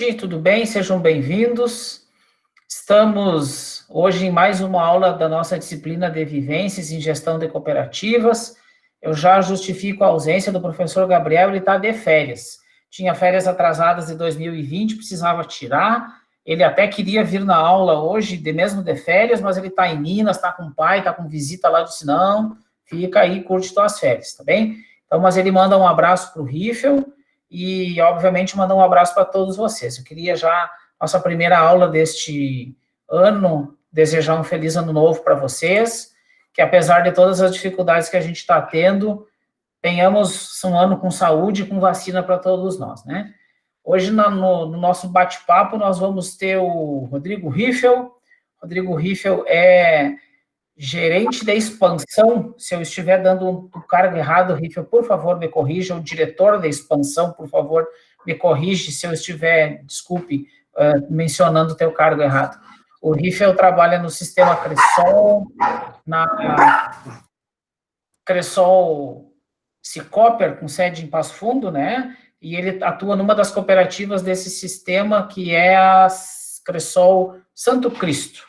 tudo bem? Sejam bem-vindos. Estamos hoje em mais uma aula da nossa disciplina de vivências em gestão de cooperativas. Eu já justifico a ausência do professor Gabriel, ele está de férias. Tinha férias atrasadas de 2020, precisava tirar. Ele até queria vir na aula hoje, mesmo de férias, mas ele está em Minas, está com o pai, está com visita lá, disse, não, fica aí, curte tuas férias, tá bem? Então, mas ele manda um abraço para o Riffel, e, obviamente, mandar um abraço para todos vocês. Eu queria já, nossa primeira aula deste ano, desejar um feliz ano novo para vocês, que apesar de todas as dificuldades que a gente está tendo, tenhamos um ano com saúde e com vacina para todos nós, né? Hoje, no nosso bate-papo, nós vamos ter o Rodrigo Riffel. Rodrigo Riffel é gerente de expansão. Se eu estiver dando o cargo errado, Riffel, por favor, me corrija. O diretor de expansão, por favor, me corrige se eu estiver, desculpe, mencionando o teu cargo errado. O Riffel trabalha no sistema Cressol, na Cressol Cicoper, com sede em Passo Fundo, né? E ele atua numa das cooperativas desse sistema, que é a Cressol Santo Cristo.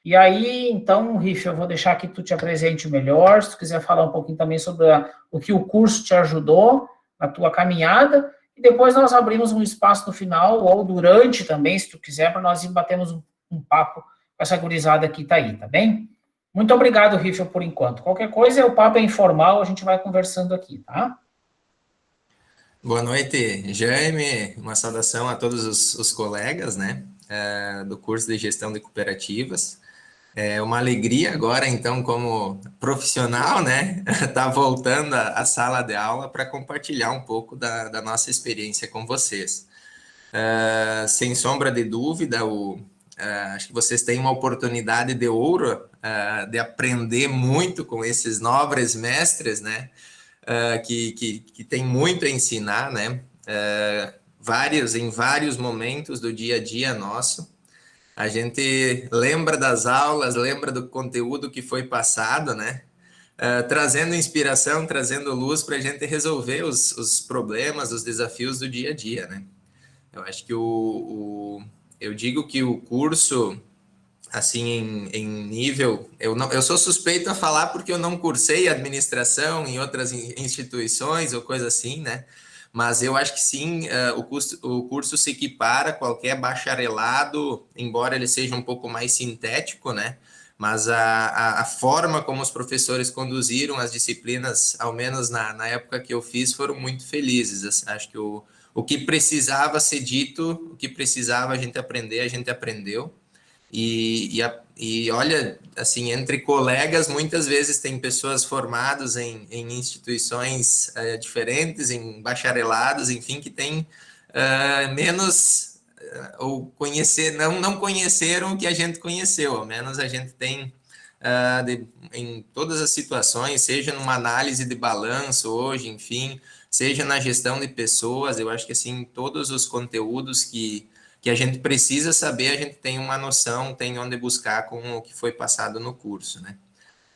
E aí, então, Riff, eu vou deixar que tu te apresente melhor, se tu quiser falar um pouquinho também sobre o que o curso te ajudou na tua caminhada, e depois nós abrimos um espaço no final, ou durante também, se tu quiser, para nós batermos um papo com essa gurizada que está aí, tá bem? Muito obrigado, Riff, por enquanto. Qualquer coisa, o papo é informal, a gente vai conversando aqui, tá? Boa noite, Jaime. Uma saudação a todos os colegas, né, do curso de gestão de cooperativas. É uma alegria agora, então, como profissional, né, tá voltando à sala de aula para compartilhar um pouco da nossa experiência com vocês. Sem sombra de dúvida, acho que vocês têm uma oportunidade de ouro de aprender muito com esses nobres mestres, né, que tem muito a ensinar, né? Em vários momentos do dia a dia nosso. A gente lembra das aulas, lembra do conteúdo que foi passado, né? Trazendo inspiração, trazendo luz para a gente resolver os problemas, os desafios do dia a dia, né? Eu acho que eu digo que o curso assim, em nível... eu sou suspeito a falar porque eu não cursei administração em outras instituições ou coisa assim, né? Mas eu acho que sim, o curso se equipara a qualquer bacharelado, embora ele seja um pouco mais sintético, né? Mas a forma como os professores conduziram as disciplinas, ao menos na época que eu fiz, foram muito felizes. Acho que o que precisava ser dito, o que precisava a gente aprender, a gente aprendeu. E olha, assim, entre colegas, muitas vezes tem pessoas formadas em instituições diferentes, em bacharelados, enfim, que têm menos, ou não conheceram o que a gente conheceu, ao menos a gente tem em todas as situações, seja numa análise de balanço hoje, enfim, seja na gestão de pessoas, eu acho que assim, todos os conteúdos que a gente precisa saber, a gente tem uma noção, tem onde buscar com o que foi passado no curso, né?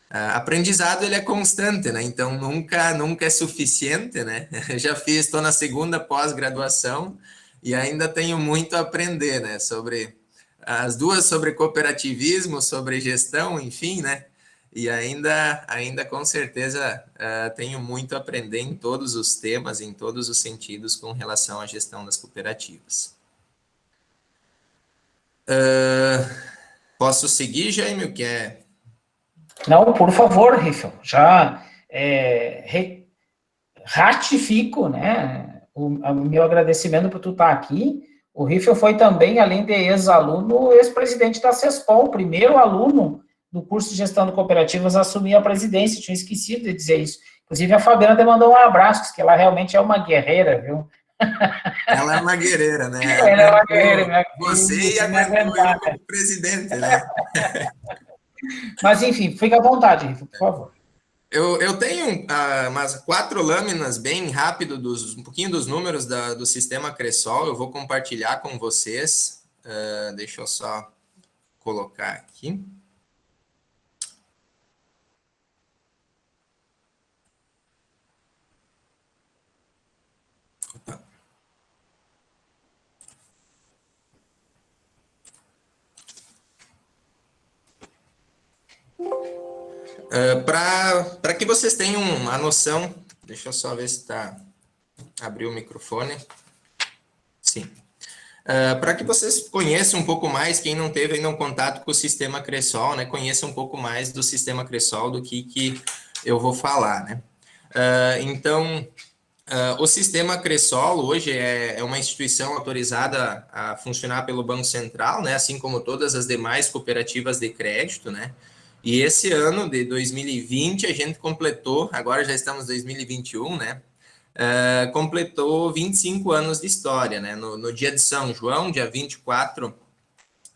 Aprendizado, ele é constante, né? Então, nunca é suficiente, né? Já estou na segunda pós-graduação e ainda tenho muito a aprender, né? Sobre as duas, sobre cooperativismo, sobre gestão, enfim, né? E ainda com certeza tenho muito a aprender em todos os temas, em todos os sentidos com relação à gestão das cooperativas. Posso seguir, Jaime, o que é? Não, por favor, Riffel, já ratifico, né, o meu agradecimento por tu estar aqui. O Riffel foi também, além de ex-aluno, ex-presidente da CESPOL, o primeiro aluno do curso de gestão de cooperativas a assumir a presidência, tinha esquecido de dizer isso. Inclusive, a Fabiana te mandou um abraço, que ela realmente é uma guerreira, viu? Ela é uma guerreira, né? Ela Ela é uma guerreira, aguentou minha, você e isso, me aguentou eu aguentar. como presidente, né? Mas, enfim, fica à vontade, Riffel, por favor. Eu tenho umas 4 lâminas bem rápido, um pouquinho dos números do sistema Cressol, eu vou compartilhar com vocês. Deixa eu só colocar aqui. Opa. Para que vocês tenham uma noção, deixa eu só ver se abriu o microfone. Sim. Para que vocês conheçam um pouco mais, quem não teve ainda um contato com o sistema Cressol, né, conheça um pouco mais do sistema Cressol, do que eu vou falar, né. Então, o sistema Cressol hoje é uma instituição autorizada a funcionar pelo Banco Central, né, assim como todas as demais cooperativas de crédito, né. E esse ano de 2020 a gente completou, agora já estamos em 2021, né, completou 25 anos de história, né? No dia de São João, dia 24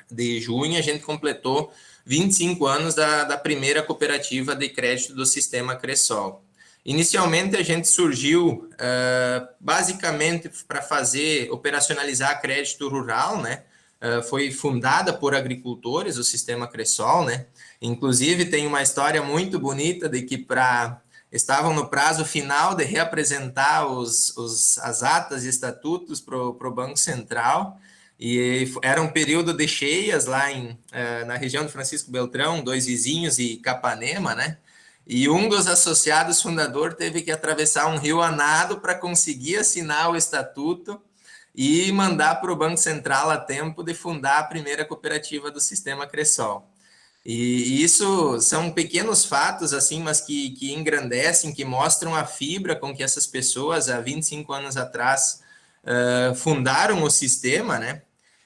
de junho, a gente completou 25 anos da primeira cooperativa de crédito do sistema Cressol. Inicialmente, a gente surgiu basicamente para operacionalizar crédito rural, né? Foi fundada por agricultores, o sistema Cressol, né? Inclusive, tem uma história muito bonita de que estavam no prazo final de reapresentar as atas e estatutos para o Banco Central, e era um período de cheias lá na região de Francisco Beltrão, Dois Vizinhos e Capanema, né? E um dos associados fundador teve que atravessar um rio a nado para conseguir assinar o estatuto e mandar para o Banco Central a tempo de fundar a primeira cooperativa do sistema Cressol. E isso são pequenos fatos, assim, mas que engrandecem, que mostram a fibra com que essas pessoas, há 25 anos atrás, fundaram o sistema, né?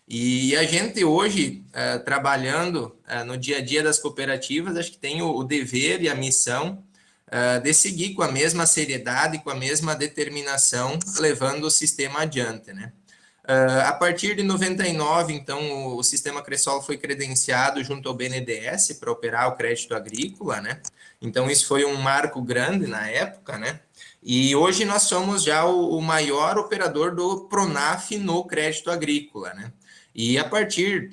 E a gente hoje, trabalhando no dia a dia das cooperativas, acho que tem o dever e a missão de seguir com a mesma seriedade, com a mesma determinação, levando o sistema adiante, né? A partir de 99, então, o sistema Cressol foi credenciado junto ao BNDES para operar o crédito agrícola, né? Então, isso foi um marco grande na época, né? E hoje nós somos já o maior operador do Pronaf no crédito agrícola, né? E a partir,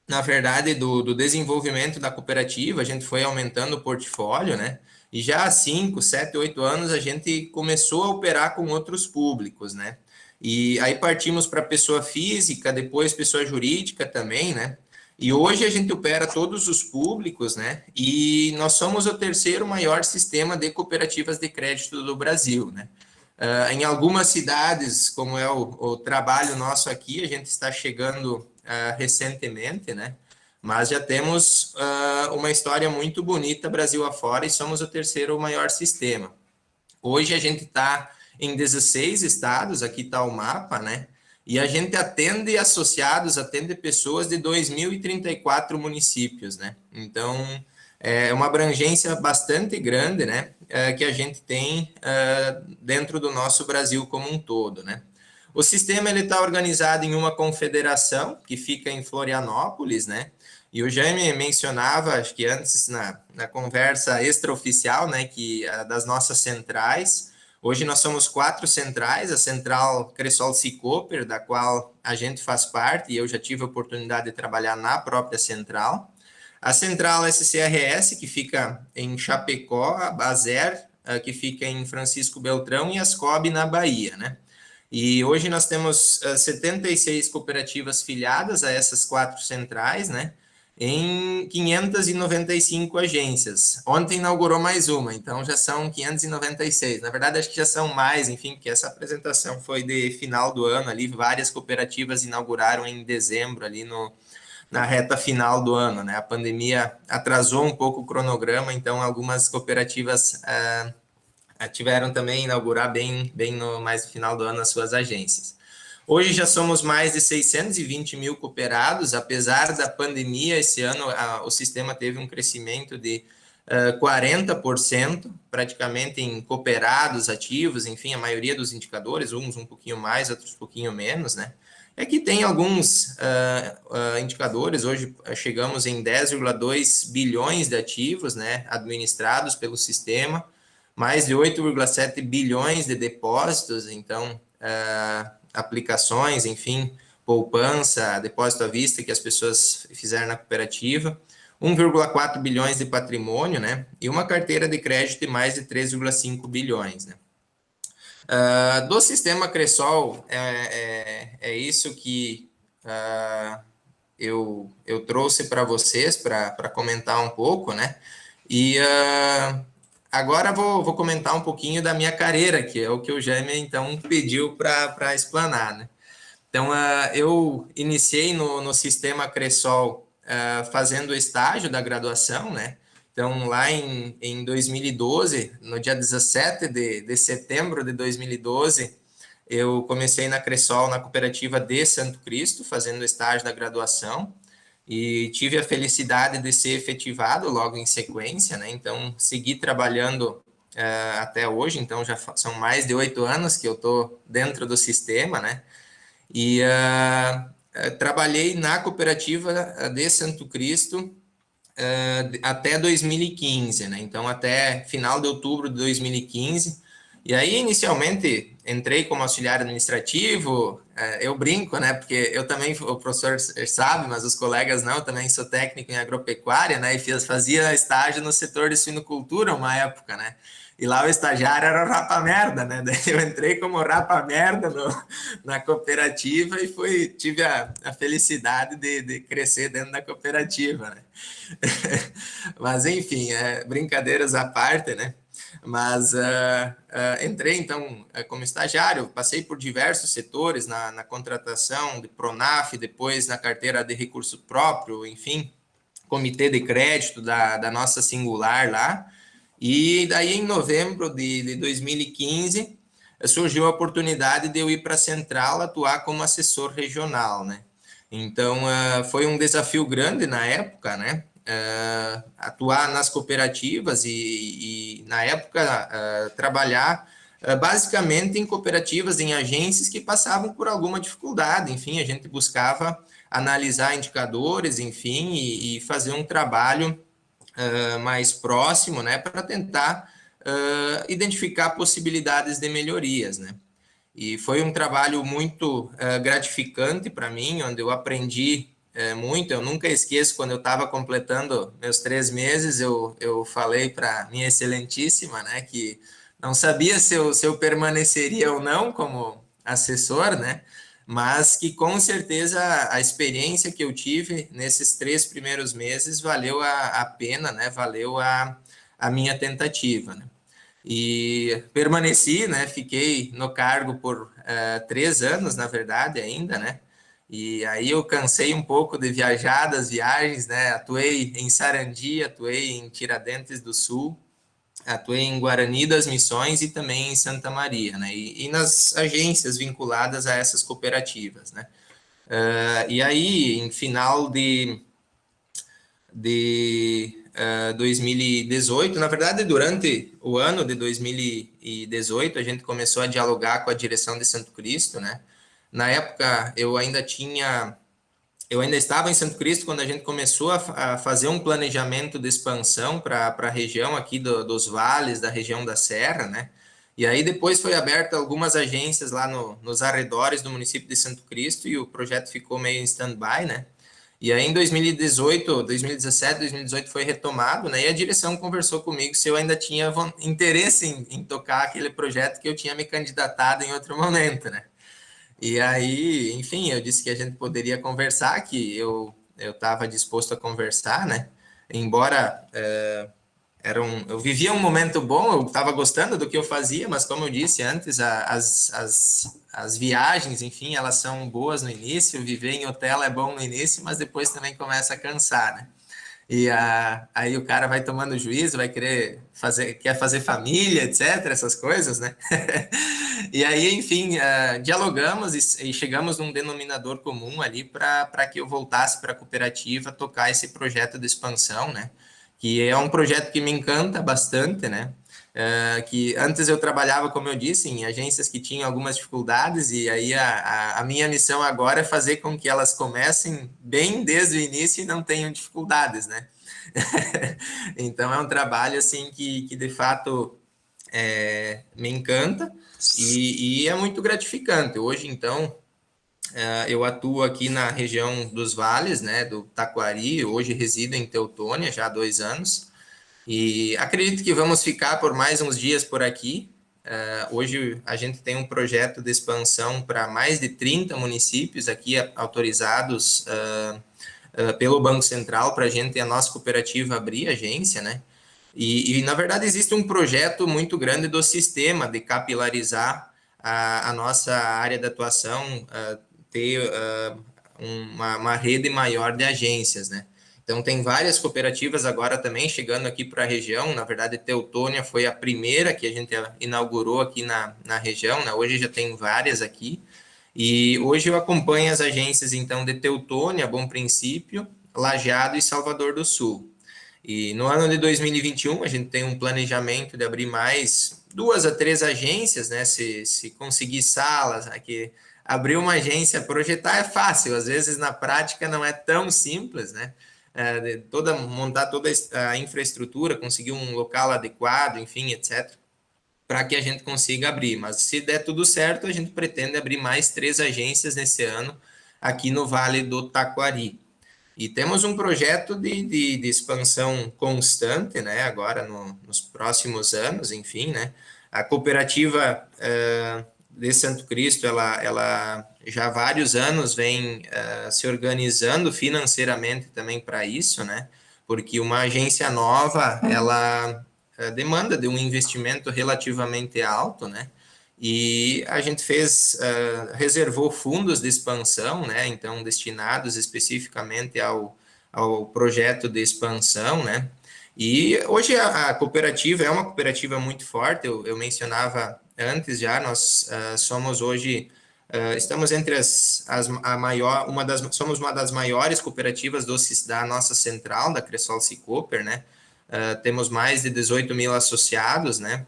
na verdade, do desenvolvimento da cooperativa, a gente foi aumentando o portfólio, né? E já há 5, 7, 8 anos a gente começou a operar com outros públicos, né? E aí partimos para pessoa física, depois pessoa jurídica também, né? E hoje a gente opera todos os públicos, né? E nós somos o terceiro maior sistema de cooperativas de crédito do Brasil, né? Em algumas cidades, como é o trabalho nosso aqui, a gente está chegando recentemente, né? Mas já temos uma história muito bonita Brasil afora e somos o terceiro maior sistema. Hoje a gente está em 16 estados, aqui está o mapa, né? E a gente atende associados, atende pessoas de 2.034 municípios, né? Então, é uma abrangência bastante grande, né? Que a gente tem dentro do nosso Brasil como um todo, né? O sistema está organizado em uma confederação que fica em Florianópolis, né? E o Jaime mencionava, acho que antes na conversa extraoficial, né, que das nossas centrais. Hoje nós somos 4 centrais, a central Cressol Cicoper, da qual a gente faz parte, e eu já tive a oportunidade de trabalhar na própria central. A central SCRS, que fica em Chapecó, a Baser, que fica em Francisco Beltrão, e a Ascob, na Bahia, né? E hoje nós temos 76 cooperativas filiadas a essas 4 centrais, né? Em 595 agências. Ontem inaugurou mais uma, então já são 596. Na verdade, acho que já são mais, enfim, porque essa apresentação foi de final do ano ali, várias cooperativas inauguraram em dezembro ali na reta final do ano, né? A pandemia atrasou um pouco o cronograma, então algumas cooperativas tiveram também inaugurar bem mais no final do ano as suas agências. Hoje já somos mais de 620 mil cooperados, apesar da pandemia, esse ano o sistema teve um crescimento de 40%, praticamente em cooperados ativos, enfim, a maioria dos indicadores, uns um pouquinho mais, outros um pouquinho menos, né? É que tem alguns indicadores, hoje chegamos em 10,2 bilhões de ativos, né, administrados pelo sistema, mais de 8,7 bilhões de depósitos, então, aplicações, enfim, poupança, depósito à vista que as pessoas fizeram na cooperativa, 1,4 bilhões de patrimônio, né, e uma carteira de crédito de mais de 3,5 bilhões, né. Do sistema Cressol, é isso que eu trouxe para vocês, para comentar um pouco, né, E agora vou comentar um pouquinho da minha carreira, que é o que o Jaime, então, pediu para explanar, né? Então, eu iniciei no sistema Cressol fazendo estágio da graduação, né? Então, lá em 2012, no dia 17 de setembro de 2012, eu comecei na Cressol, na cooperativa de Santo Cristo, fazendo estágio da graduação, e tive a felicidade de ser efetivado logo em sequência, né? Então, segui trabalhando até hoje, então já são mais de 8 anos que eu estou dentro do sistema, né? E trabalhei na cooperativa de Santo Cristo até 2015, né? Então, até final de outubro de 2015. E aí, inicialmente, entrei como auxiliar administrativo. Eu brinco, né? Porque eu também, o professor sabe, mas os colegas não, eu também sou técnico em agropecuária, né? E fazia estágio no setor de suinocultura uma época, né? E lá o estagiário era o rapa-merda, né? Daí eu entrei como rapa-merda na cooperativa e tive a felicidade de crescer dentro da cooperativa, né? Mas, enfim, brincadeiras à parte, né? Mas entrei, então, como estagiário, passei por diversos setores na contratação de Pronaf, depois na carteira de recurso próprio, enfim, comitê de crédito da nossa singular lá. E daí, em novembro de 2015, surgiu a oportunidade de eu ir para a Central atuar como assessor regional, né? Então, foi um desafio grande na época, né? Atuar nas cooperativas e na época, trabalhar basicamente em cooperativas, em agências que passavam por alguma dificuldade. Enfim, a gente buscava analisar indicadores, enfim, e fazer um trabalho mais próximo, né, para tentar identificar possibilidades de melhorias, né. E foi um trabalho muito gratificante para mim, onde eu aprendi muito. Eu nunca esqueço, quando eu estava completando meus 3 meses, eu falei para minha excelentíssima, né, que não sabia se eu permaneceria ou não como assessor, né, mas que com certeza a experiência que eu tive nesses 3 primeiros meses valeu a pena, né, valeu a minha tentativa, né. E permaneci, né? Fiquei no cargo por 3 anos, na verdade, ainda, né? E aí eu cansei um pouco de viajar das viagens, né? Atuei em Sarandi, atuei em Tiradentes do Sul, atuei em Guarani das Missões e também em Santa Maria, né? E nas agências vinculadas a essas cooperativas, né? E aí, em final de 2018. Na verdade, durante o ano de 2018, a gente começou a dialogar com a direção de Santo Cristo, né? Na época, eu ainda estava em Santo Cristo quando a gente começou a fazer um planejamento de expansão para a região aqui dos vales, da região da Serra, né? E aí depois foi aberta algumas agências lá nos arredores do município de Santo Cristo e o projeto ficou meio em stand-by, né? E aí em 2018, 2017, 2018 foi retomado, né? E a direção conversou comigo se eu ainda tinha interesse em tocar aquele projeto que eu tinha me candidatado em outro momento, né? E aí, enfim, eu disse que a gente poderia conversar, que eu estava disposto a conversar, né? Embora eu vivia um momento bom, eu estava gostando do que eu fazia, mas como eu disse antes, as viagens, enfim, elas são boas no início, viver em hotel é bom no início, mas depois também começa a cansar, né? E aí o cara vai tomando juízo, vai quer fazer família, etc., essas coisas, né? E aí, enfim, dialogamos e chegamos num denominador comum ali para que eu voltasse para a cooperativa tocar esse projeto de expansão, né? Que é um projeto que me encanta bastante, né? Que antes eu trabalhava, como eu disse, em agências que tinham algumas dificuldades, e aí a minha missão agora é fazer com que elas comecem bem desde o início e não tenham dificuldades, né? Então é um trabalho assim que de fato me encanta e é muito gratificante. Hoje, então, eu atuo aqui na região dos vales, né, do Taquari, hoje resido em Teutônia já há 2 anos, e acredito que vamos ficar por mais uns dias por aqui. Hoje a gente tem um projeto de expansão para mais de 30 municípios aqui autorizados pelo Banco Central para a gente, a nossa cooperativa, abrir agência, né? Na verdade, existe um projeto muito grande do sistema de capilarizar a nossa área de atuação, ter uma rede maior de agências, né? Então, tem várias cooperativas agora também chegando aqui para a região. Na verdade, Teutônia foi a primeira que a gente inaugurou aqui na região, né? Hoje já tem várias aqui. E hoje eu acompanho as agências, então, de Teutônia, Bom Princípio, Lajeado e Salvador do Sul. E no ano de 2021, a gente tem um planejamento de abrir mais 2 a 3 agências, né? Se conseguir salas, aqui, abrir uma agência, projetar é fácil, às vezes na prática não é tão simples, né? Montar toda a infraestrutura, conseguir um local adequado, enfim, etc., para que a gente consiga abrir. Mas se der tudo certo, a gente pretende abrir mais 3 agências nesse ano aqui no Vale do Taquari. E temos um projeto de expansão constante, né? Agora nos próximos anos, enfim, né? A cooperativa de Santo Cristo, ela já há vários anos vem se organizando financeiramente também para isso, né? Porque uma agência nova, ela demanda de um investimento relativamente alto, né? E a gente reservou fundos de expansão, né? Então, destinados especificamente ao projeto de expansão, né? E hoje a cooperativa é uma cooperativa muito forte, eu mencionava antes já, nós somos hoje, estamos entre somos uma das maiores cooperativas da nossa central, da Cressol Cicoper, né? Temos mais de 18 mil associados, né?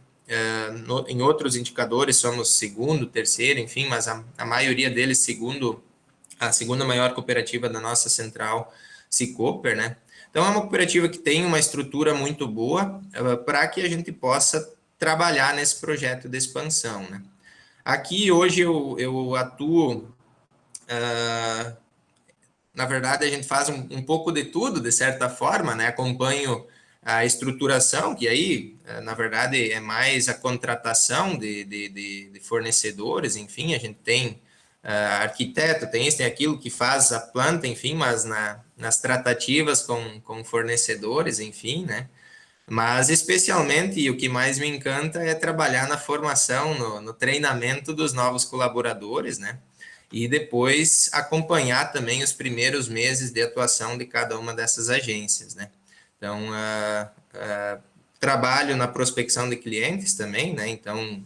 Em outros indicadores somos segundo, terceiro, enfim, mas a maioria deles a segunda maior cooperativa da nossa central Cicoper, né? Então é uma cooperativa que tem uma estrutura muito boa para que a gente possa trabalhar nesse projeto de expansão, né? Aqui hoje eu atuo, na verdade a gente faz um pouco de tudo, de certa forma, né? Acompanho a estruturação, que aí, na verdade, é mais a contratação de fornecedores, enfim, a gente tem arquiteto, tem isso, tem aquilo que faz a planta, enfim, mas nas tratativas com fornecedores, enfim, né? Mas, especialmente, e o que mais me encanta é trabalhar na formação, no treinamento dos novos colaboradores, né? E depois acompanhar também os primeiros meses de atuação de cada uma dessas agências, né? Então, trabalho na prospecção de clientes também, né? Então,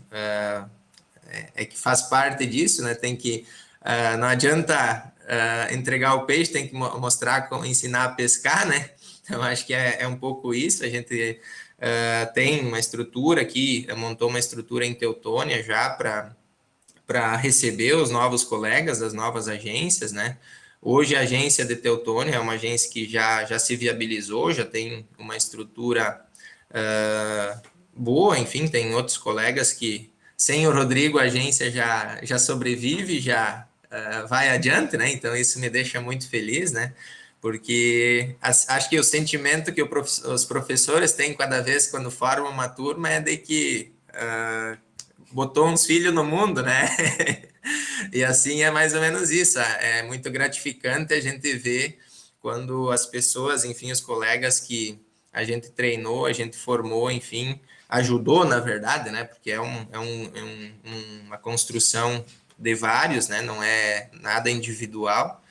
é que faz parte disso, né? Tem que, não adianta entregar o peixe, tem que mostrar, ensinar a pescar, né? Então, acho que é um pouco isso. A gente tem uma estrutura aqui, montou uma estrutura em Teutônia já para receber os novos colegas das novas agências, né? Hoje a agência de Teutônia é uma agência que já se viabilizou, já tem uma estrutura boa, enfim, tem outros colegas que, sem o Rodrigo, a agência já sobrevive, já vai adiante, né? Então isso me deixa muito feliz, né? Porque acho que o sentimento que os professores têm cada vez quando formam uma turma é de que botou uns filhos no mundo, né? E assim é mais ou menos isso. É muito gratificante a gente ver quando as pessoas, enfim, os colegas que a gente treinou, a gente formou, enfim, ajudou, na verdade, né? Porque é uma construção de vários, né? Não é nada individual,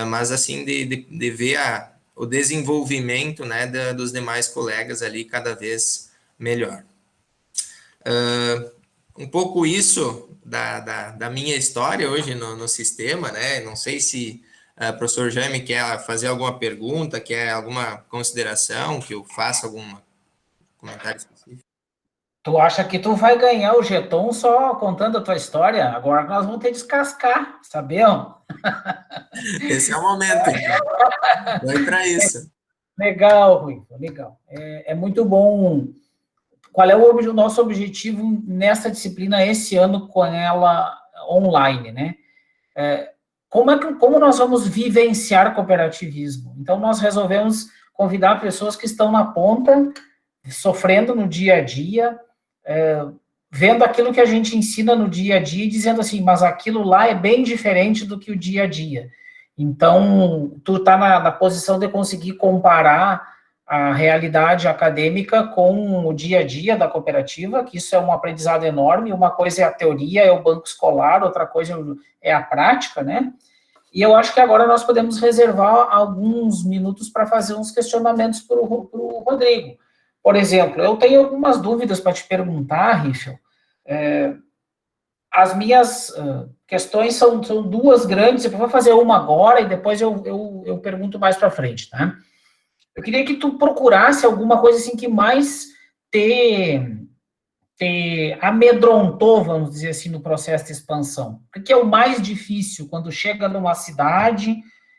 mas assim, de ver o desenvolvimento, né, dos demais colegas ali cada vez melhor. Um pouco isso da minha história hoje no sistema, né? Não sei se o professor Jaime quer fazer alguma pergunta, quer alguma consideração, que eu faça algum comentário específico. Tu acha que tu vai ganhar o Jeton só contando a tua história? Agora nós vamos ter que descascar, sabiam? Esse é o momento, então. Vai para isso. Legal, Rui, legal. É muito bom. Qual é o nosso objetivo nessa disciplina esse ano com ela online, né? Como nós vamos vivenciar cooperativismo? Então, nós resolvemos convidar pessoas que estão na ponta, sofrendo no dia a dia, vendo aquilo que a gente ensina no dia a dia e dizendo assim, mas aquilo lá é bem diferente do que o dia a dia. Então, tu está na posição de conseguir comparar a realidade acadêmica com o dia a dia da cooperativa, que isso é um aprendizado enorme. Uma coisa é a teoria, é o banco escolar, outra coisa é a prática, né? E eu acho que agora nós podemos reservar alguns minutos para fazer uns questionamentos para o Rodrigo. Por exemplo, eu tenho algumas dúvidas para te perguntar, Richel. As minhas questões são duas grandes, eu vou fazer uma agora e depois eu pergunto mais para frente, tá? Eu queria que tu procurasse alguma coisa assim que mais te amedrontou, vamos dizer assim, no processo de expansão. O que é o mais difícil quando chega numa cidade?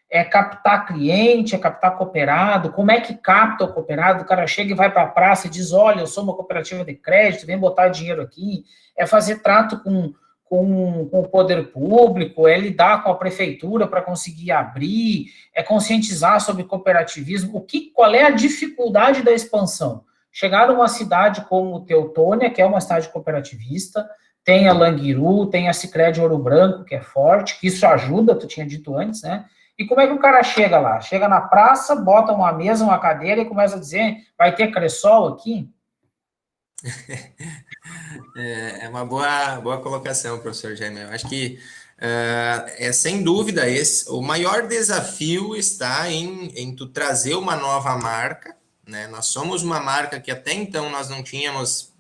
É captar cliente, é captar cooperado? Como é que capta o cooperado? O cara chega e vai para a praça e diz, olha, eu sou uma cooperativa de crédito, vem botar dinheiro aqui. É fazer trato com o poder público, é lidar com a prefeitura para conseguir abrir, é conscientizar sobre cooperativismo. Qual é a dificuldade da expansão? Chegar numa cidade como Teutônia, que é uma cidade cooperativista, tem a Languiru, tem a Sicredi Ouro Branco, que é forte, que isso ajuda, tu tinha dito antes, né? E como é que o cara chega lá? Chega na praça, bota uma mesa, uma cadeira e começa a dizer, vai ter Cressol aqui? É uma boa colocação, professor Jaime. Eu acho que sem dúvida o maior desafio está em tu trazer uma nova marca, né? Nós somos uma marca que até então nós não tínhamos.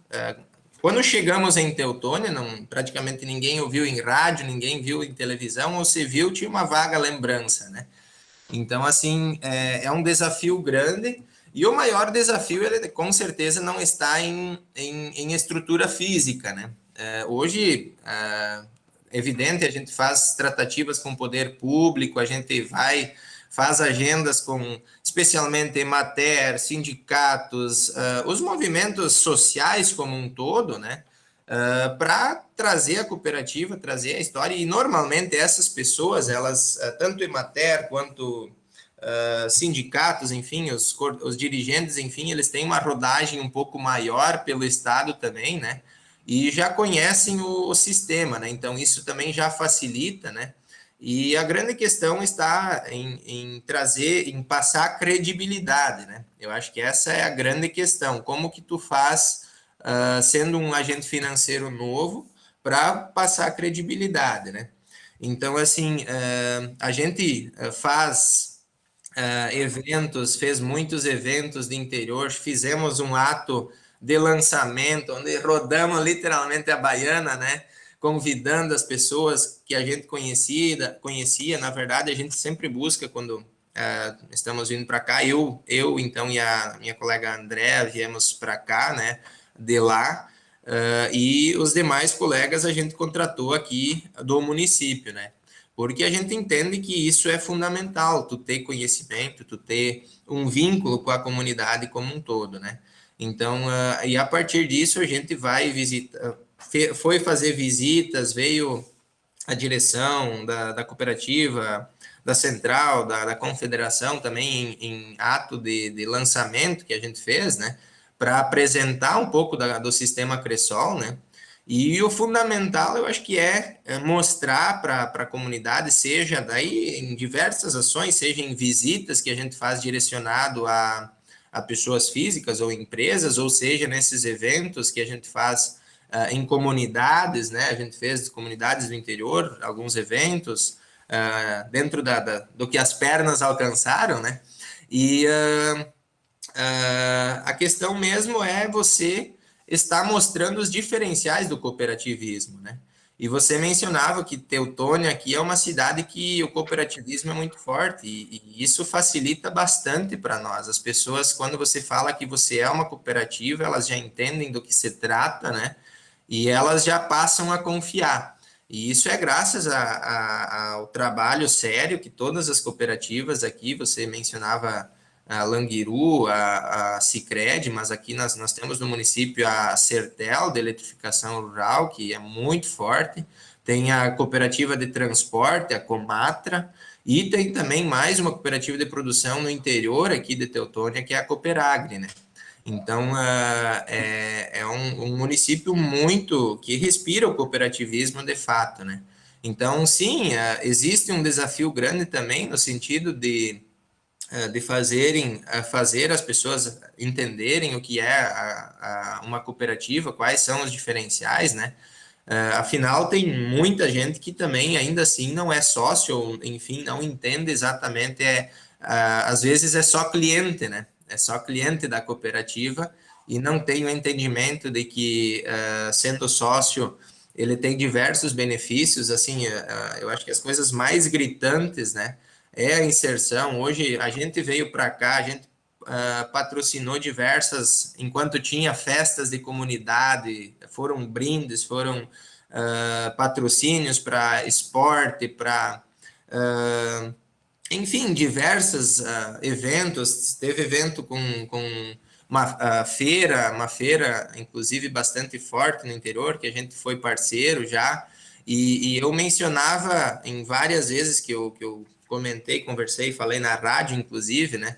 Quando chegamos em Teutônia, praticamente ninguém ouviu em rádio, ninguém viu em televisão, ou se viu, tinha uma vaga lembrança, né? Então, assim, é um desafio grande. E o maior desafio, ele com certeza não está em estrutura física, né? Hoje, evidente, a gente faz tratativas com o poder público, a gente faz agendas com, especialmente, Emater, sindicatos, os movimentos sociais como um todo, né? Para trazer a cooperativa, trazer a história, e normalmente essas pessoas, elas, tanto Emater quanto sindicatos, enfim, os dirigentes, enfim, eles têm uma rodagem um pouco maior pelo estado também, né? E já conhecem o sistema, né? Então isso também já facilita, né? E a grande questão está em trazer, em passar credibilidade, né? Eu acho que essa é a grande questão. Como que tu faz, sendo um agente financeiro novo, para passar credibilidade, né? Então, assim, a gente faz eventos, fez muitos eventos de interior, fizemos um ato de lançamento, onde rodamos literalmente a baiana, né? Convidando as pessoas que a gente conhecia. Na verdade, a gente sempre busca quando estamos vindo para cá. Eu então, e a minha colega Andréa viemos para cá, né? De lá. E os demais colegas a gente contratou aqui do município, né? Porque a gente entende que isso é fundamental, tu ter conhecimento, tu ter um vínculo com a comunidade como um todo, né? Então, e a partir disso a gente vai visitar, foi fazer visitas, veio a direção da cooperativa, da central, da confederação também em ato de lançamento que a gente fez, né? Para apresentar um pouco do sistema Cressol, né? E o fundamental, eu acho que é mostrar para a comunidade, seja daí em diversas ações, seja em visitas que a gente faz direcionado a pessoas físicas ou empresas, ou seja, nesses eventos que a gente faz em comunidades, né? A gente fez comunidades do interior, alguns eventos, dentro do que as pernas alcançaram, né? E a questão mesmo é você estar mostrando os diferenciais do cooperativismo, né? E você mencionava que Teutônia aqui é uma cidade que o cooperativismo é muito forte e isso facilita bastante para nós. As pessoas, quando você fala que você é uma cooperativa, elas já entendem do que se trata, né? E elas já passam a confiar. E isso é graças ao trabalho sério que todas as cooperativas aqui, você mencionava a Languiru, a Sicredi, mas aqui nós temos no município a Sertel, de eletrificação rural, que é muito forte, tem a cooperativa de transporte, a Comatra, e tem também mais uma cooperativa de produção no interior aqui de Teutônia, que é a Cooperagri, né? Então, é um município muito que respira o cooperativismo de fato, né? Então, sim, existe um desafio grande também no sentido de de fazer as pessoas entenderem o que é uma cooperativa, quais são os diferenciais, né? Afinal, tem muita gente que também, ainda assim, não é sócio, ou, enfim, não entende exatamente, às vezes é só cliente, né? É só cliente da cooperativa e não tem o entendimento de que, sendo sócio, ele tem diversos benefícios, assim, eu acho que as coisas mais gritantes, né, é a inserção. Hoje, a gente veio para cá, a gente patrocinou diversas, enquanto tinha festas de comunidade, foram brindes, foram patrocínios para esporte, para, enfim, diversos eventos. Teve evento com uma feira, inclusive, bastante forte no interior, que a gente foi parceiro já, e eu mencionava em várias vezes que eu comentei, conversei, falei na rádio, inclusive, né?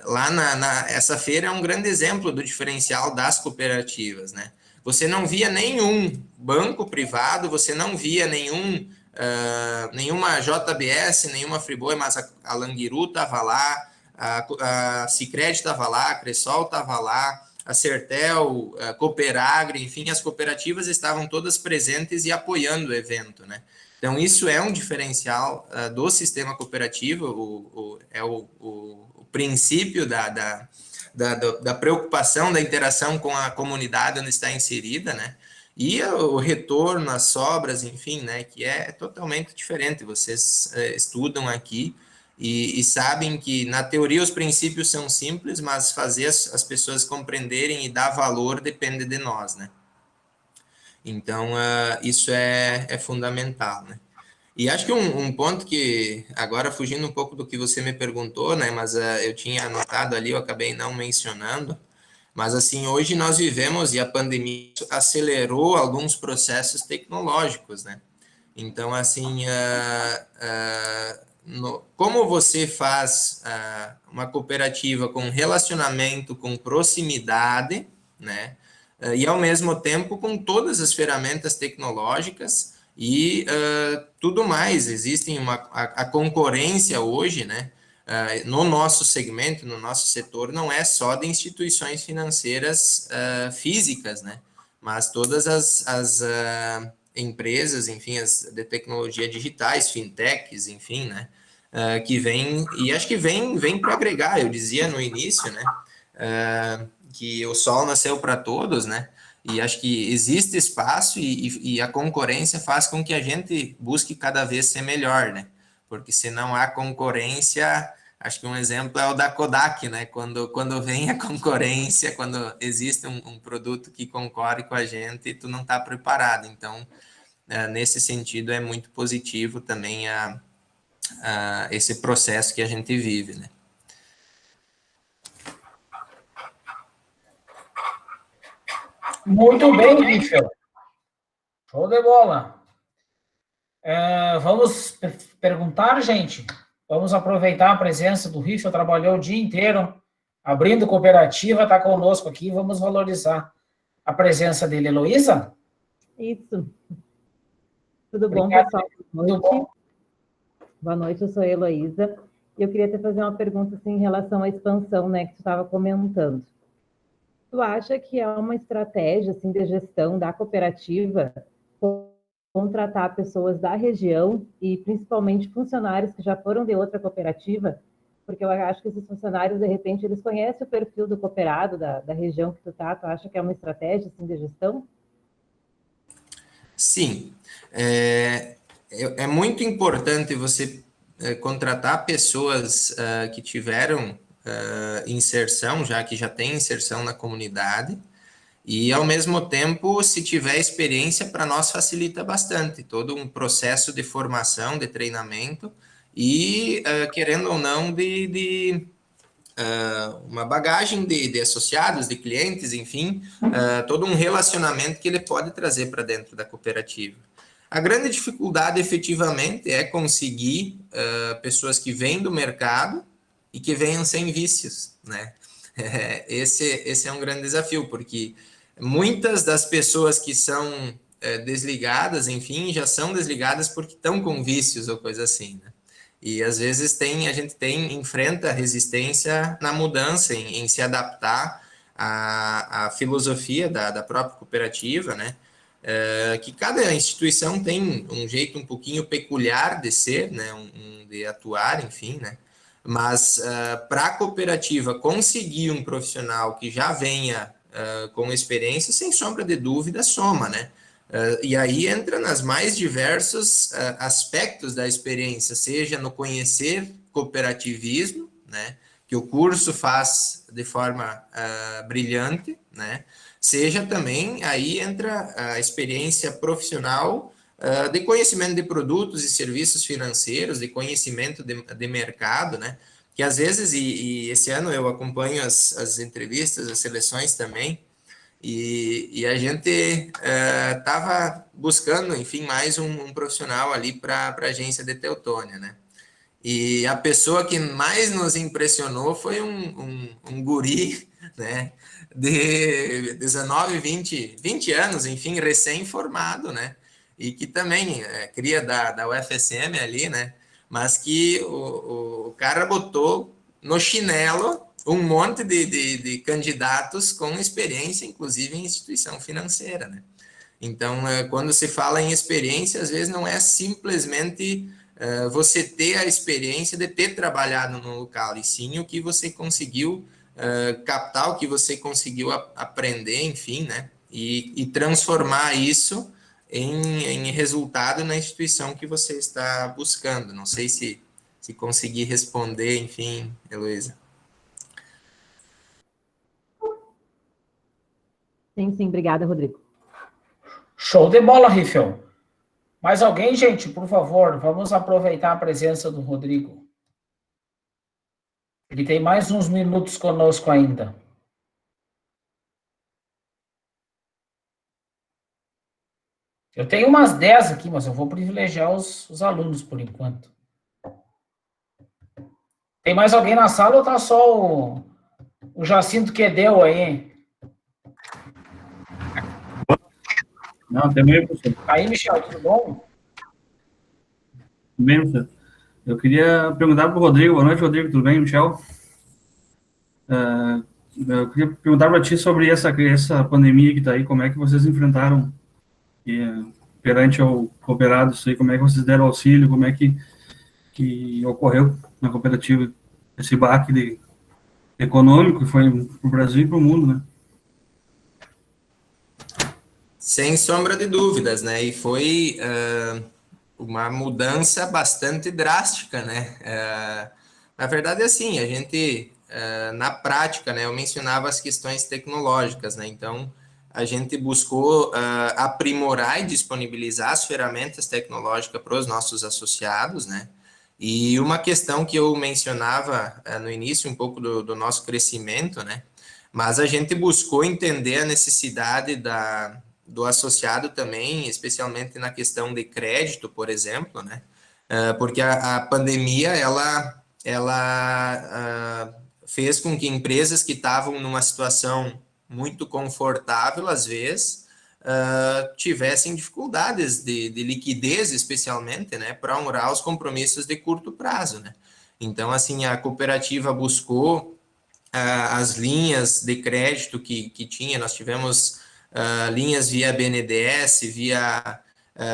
Lá essa feira é um grande exemplo do diferencial das cooperativas, né? Você não via nenhum banco privado, você não via nenhuma JBS, nenhuma Friboi, mas a Languiru estava lá, a Sicredi estava lá, a Cressol estava lá, a Sertel, a Cooperagri, enfim, as cooperativas estavam todas presentes e apoiando o evento, né? Então, isso é um diferencial do sistema cooperativo, é o princípio da preocupação, da interação com a comunidade onde está inserida, né? E o retorno, as sobras, enfim, né? Que é totalmente diferente. Vocês estudam aqui e sabem que, na teoria, os princípios são simples, mas fazer as pessoas compreenderem e dar valor depende de nós, né? Então, isso é fundamental, né? E acho que um ponto que, agora fugindo um pouco do que você me perguntou, né, mas eu tinha anotado ali, eu acabei não mencionando, mas assim, hoje nós vivemos e a pandemia acelerou alguns processos tecnológicos, né? Então, assim, como você faz uma cooperativa com relacionamento, com proximidade, né? E ao mesmo tempo com todas as ferramentas tecnológicas e tudo mais. Existem a concorrência hoje, né? No nosso segmento, no nosso setor, não é só de instituições financeiras físicas, né? Mas todas as empresas, enfim, as de tecnologia digitais, fintechs, enfim, né? Que vem, e acho que vem para agregar. Eu dizia no início, né? Que o sol nasceu para todos, né? E acho que existe espaço e a concorrência faz com que a gente busque cada vez ser melhor, né? Porque se não há concorrência, acho que um exemplo é o da Kodak, né? Quando vem a concorrência, quando existe um produto que concorre com a gente, tu não está preparado. Então, nesse sentido, é muito positivo também esse processo que a gente vive, né? Muito bem, Richard. Show de bola. Vamos perguntar, gente? Vamos aproveitar a presença do Richard, trabalhou o dia inteiro abrindo cooperativa, está conosco aqui, vamos valorizar a presença dele. Heloísa? Isso. Tudo bom, Obrigado. pessoal? Boa noite. Tudo bom? Boa noite, eu sou a Heloísa. Eu queria te fazer uma pergunta assim, em relação à expansão, né, que tu estava comentando. Tu acha que é uma estratégia assim, de gestão da cooperativa contratar pessoas da região e principalmente funcionários que já foram de outra cooperativa? Porque eu acho que esses funcionários, de repente, eles conhecem o perfil do cooperado da região que tu tá. Tu acha que é uma estratégia assim, de gestão? Sim. É muito importante você contratar pessoas que tiveram inserção, já que já tem inserção na comunidade, e, ao mesmo tempo, se tiver experiência, para nós facilita bastante todo um processo de formação, de treinamento e, querendo ou não, de uma bagagem de associados, de clientes, enfim, todo um relacionamento que ele pode trazer para dentro da cooperativa. A grande dificuldade, efetivamente, é conseguir pessoas que vêm do mercado e que venham sem vícios, né? Esse é um grande desafio, porque muitas das pessoas que são desligadas, enfim, já são desligadas porque estão com vícios ou coisa assim, né? E às vezes a gente enfrenta resistência na mudança, em se adaptar à filosofia da própria cooperativa, né? Que cada instituição tem um jeito um pouquinho peculiar de ser, né? De atuar, enfim, né? Mas para a cooperativa conseguir um profissional que já venha com experiência, sem sombra de dúvida, soma, né? E aí entra nas mais diversos aspectos da experiência, seja no conhecer cooperativismo, né, que o curso faz de forma brilhante, né, seja também, aí entra a experiência profissional de conhecimento de produtos e serviços financeiros, de conhecimento de mercado, né, que às vezes, e esse ano eu acompanho as entrevistas, as seleções também, e a gente estava buscando, enfim, mais um profissional ali para a agência de Teutônia, né? E a pessoa que mais nos impressionou foi um guri, né? De 19, 20 anos, enfim, recém-formado, né? E que também cria da UFSM ali, né? Mas que o cara botou no chinelo um monte de candidatos com experiência, inclusive em instituição financeira, né? Então, quando se fala em experiência, às vezes não é simplesmente você ter a experiência de ter trabalhado no local, e sim o que você conseguiu captar, o que você conseguiu aprender, enfim, né? E transformar isso em resultado na instituição que você está buscando. Não sei se consegui responder, enfim, Heloísa. Sim, sim, obrigada, Rodrigo. Show de bola, Rifel. Mais alguém, gente, por favor, vamos aproveitar a presença do Rodrigo. Ele tem mais uns minutos conosco ainda. Eu tenho umas 10 aqui, mas eu vou privilegiar os alunos por enquanto. Tem mais alguém na sala ou tá só o Jacinto que deu aí? Não, também, professor. Aí, Michel, tudo bom? Tudo bem, professor. Eu queria perguntar para o Rodrigo. Boa noite, Rodrigo. Tudo bem, Michel? Eu queria perguntar para ti sobre essa pandemia que está aí. Como é que vocês enfrentaram perante o cooperado? Como é que vocês deram auxílio? Como é que ocorreu na cooperativa esse baque econômico que foi para o Brasil e para o mundo, né? Sem sombra de dúvidas, né? E foi uma mudança bastante drástica, né? Na verdade, assim, a gente, na prática, né? Eu mencionava as questões tecnológicas, né? Então, a gente buscou aprimorar e disponibilizar as ferramentas tecnológicas para os nossos associados, né? E uma questão que eu mencionava no início, um pouco do nosso crescimento, né? Mas a gente buscou entender a necessidade do associado também, especialmente na questão de crédito, por exemplo, né? Porque a pandemia, ela fez com que empresas que estavam numa situação muito confortável, às vezes, tivessem dificuldades de liquidez, especialmente, né? Para honrar os compromissos de curto prazo, né? Então, assim, a cooperativa buscou as linhas de crédito que tinha, nós tivemos linhas via BNDES, via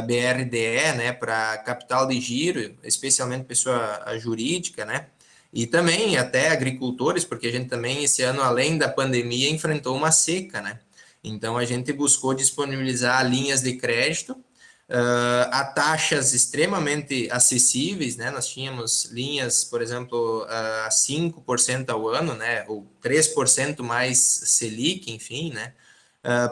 BRDE, né, para capital de giro, especialmente pessoa jurídica, né, e também até agricultores, porque a gente também, esse ano, além da pandemia, enfrentou uma seca, né, então a gente buscou disponibilizar linhas de crédito a taxas extremamente acessíveis, né? Nós tínhamos linhas, por exemplo, a 5% ao ano, né? Ou 3% mais Selic, enfim, né?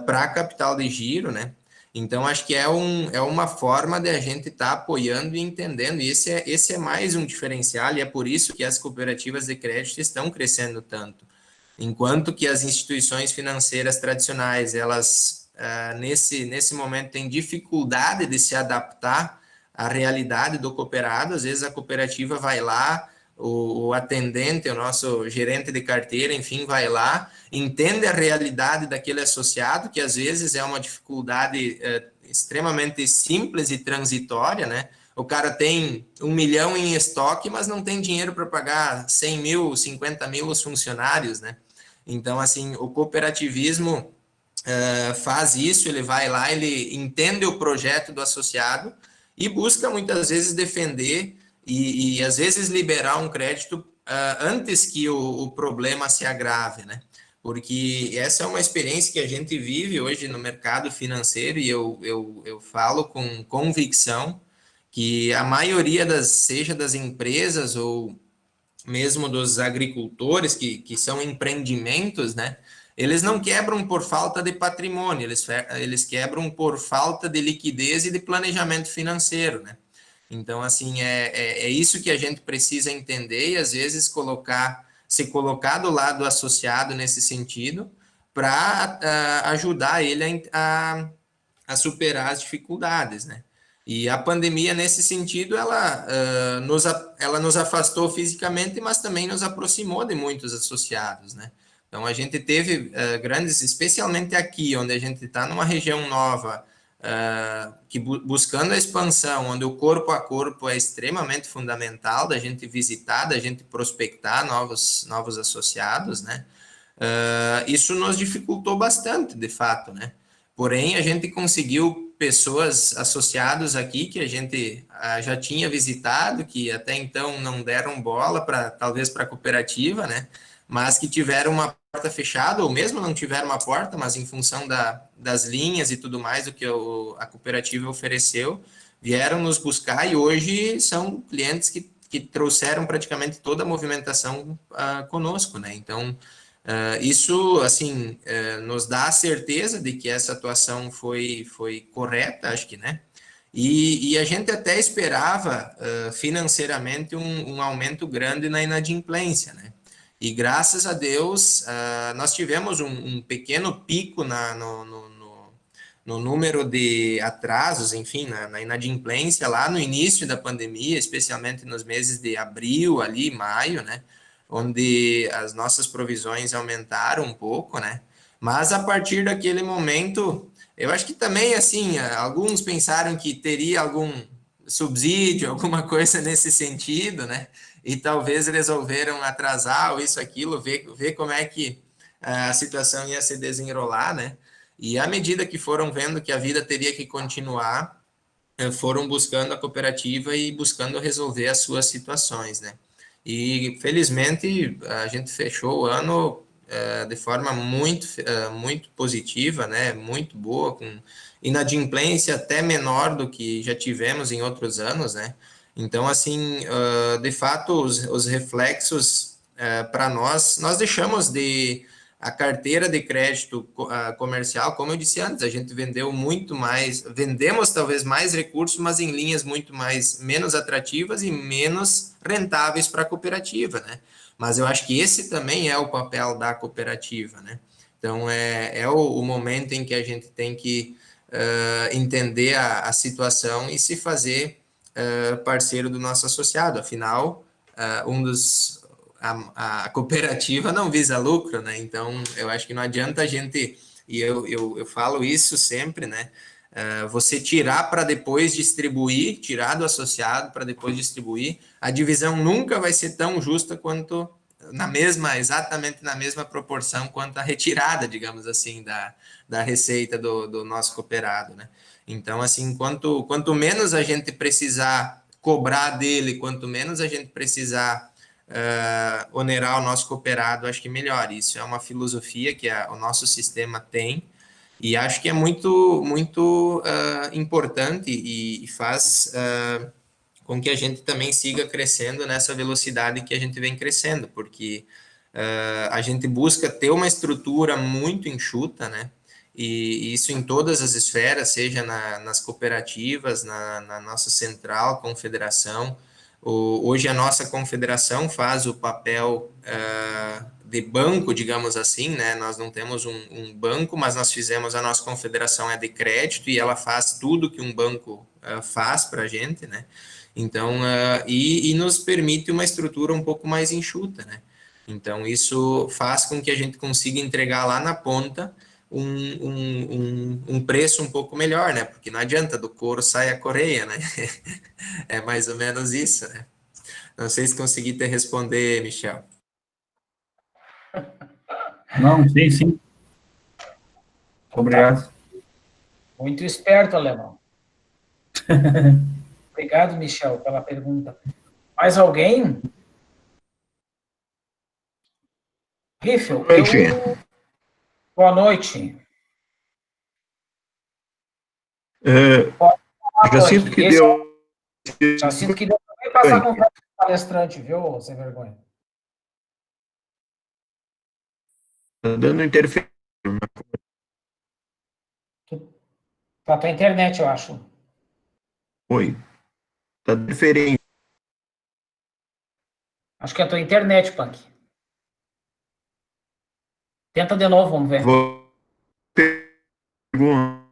Para capital de giro, né? Então, acho que é uma forma de a gente estar apoiando e entendendo, e esse é mais um diferencial, e é por isso que as cooperativas de crédito estão crescendo tanto. Enquanto que as instituições financeiras tradicionais, elas, nesse momento, têm dificuldade de se adaptar à realidade do cooperado. Às vezes a cooperativa vai lá, o atendente, o nosso gerente de carteira, enfim, vai lá, entende a realidade daquele associado, que às vezes é uma dificuldade extremamente simples e transitória, né? o cara tem 1 milhão em estoque, mas não tem dinheiro para pagar 100 mil, 50 mil os funcionários, né? Então, assim, o cooperativismo faz isso, ele vai lá, ele entende o projeto do associado e busca muitas vezes defender e às vezes liberar um crédito antes que o problema se agrave, né? Porque essa é uma experiência que a gente vive hoje no mercado financeiro e eu falo com convicção que a maioria seja das empresas ou mesmo dos agricultores, que são empreendimentos, né? Eles não quebram por falta de patrimônio, eles quebram por falta de liquidez e de planejamento financeiro, né? Então, assim, é isso que a gente precisa entender e, às vezes, se colocar do lado associado nesse sentido para ajudar ele a superar as dificuldades, né? E a pandemia, nesse sentido, ela nos afastou fisicamente, mas também nos aproximou de muitos associados, né? Então, a gente teve grandes, especialmente aqui, onde a gente está numa região nova, buscando a expansão, onde o corpo a corpo é extremamente fundamental da gente visitar, da gente prospectar novos associados, né? Isso nos dificultou bastante, de fato, né? Porém, a gente conseguiu pessoas associados aqui que a gente já tinha visitado, que até então não deram bola talvez para a cooperativa, né? Mas que tiveram uma porta fechada, ou mesmo não tiveram uma porta, mas em função das linhas e tudo mais do que a cooperativa ofereceu, vieram nos buscar e hoje são clientes que trouxeram praticamente toda a movimentação conosco, né? Então, isso, assim, nos dá a certeza de que essa atuação foi correta, acho que, né? E a gente até esperava financeiramente um aumento grande na inadimplência, né? E graças a Deus, nós tivemos um pequeno pico no número de atrasos, enfim, na inadimplência lá no início da pandemia, especialmente nos meses de abril, ali, maio, né? Onde as nossas provisões aumentaram um pouco, né? Mas a partir daquele momento, eu acho que também, assim, alguns pensaram que teria algum subsídio, alguma coisa nesse sentido, né? E talvez resolveram atrasar ou isso, aquilo, ver como é que a situação ia se desenrolar, né? E à medida que foram vendo que a vida teria que continuar, foram buscando a cooperativa e buscando resolver as suas situações, né? E, felizmente, a gente fechou o ano de forma muito positiva, né? Muito boa, com inadimplência até menor do que já tivemos em outros anos, né? Então, assim, de fato, os reflexos para nós deixamos a carteira de crédito comercial, como eu disse antes, a gente vendeu muito mais, vendemos talvez mais recursos, mas em linhas menos atrativas e menos rentáveis para a cooperativa, né? Mas eu acho que esse também é o papel da cooperativa, né? Então, é o momento em que a gente tem que entender a situação e se fazer parceiro do nosso associado. Afinal, a cooperativa não visa lucro, né? Então, eu acho que não adianta a gente, e eu falo isso sempre, né? Você tirar para depois distribuir, tirar do associado para depois distribuir, a divisão nunca vai ser tão justa quanto exatamente na mesma proporção quanto a retirada, digamos assim, da receita do nosso cooperado, né? Então, assim, quanto menos a gente precisar cobrar dele, quanto menos a gente precisar onerar o nosso cooperado, acho que melhor. Isso é uma filosofia que o nosso sistema tem, e acho que é muito importante e faz com que a gente também siga crescendo nessa velocidade que a gente vem crescendo, porque a gente busca ter uma estrutura muito enxuta, né? E isso em todas as esferas, seja nas cooperativas, na nossa central, confederação. Hoje a nossa confederação faz o papel de banco, digamos assim, né? Nós não temos um banco, mas nós fizemos, a nossa confederação é de crédito e ela faz tudo que um banco faz para a gente, né? Então, e nos permite uma estrutura um pouco mais enxuta, né? Então, isso faz com que a gente consiga entregar lá na ponta um preço um pouco melhor, né? Porque não adianta, do couro sai a coreia, né? É mais ou menos isso, né? Não sei se consegui te responder, Michel. Não, sim, sim. Obrigado. Muito esperto, alemão. Obrigado, Michel, pela pergunta. Mais alguém? Riffel, Boa noite. Boa noite. É, já sinto que deu. Já sinto que deu para passar com o palestrante, viu, sem vergonha? Tá dando interferência. Para tua internet, eu acho. Oi. Tá interferindo. Acho que é a tua internet, Punk. Tenta de novo, vamos ver. Vou perguntar.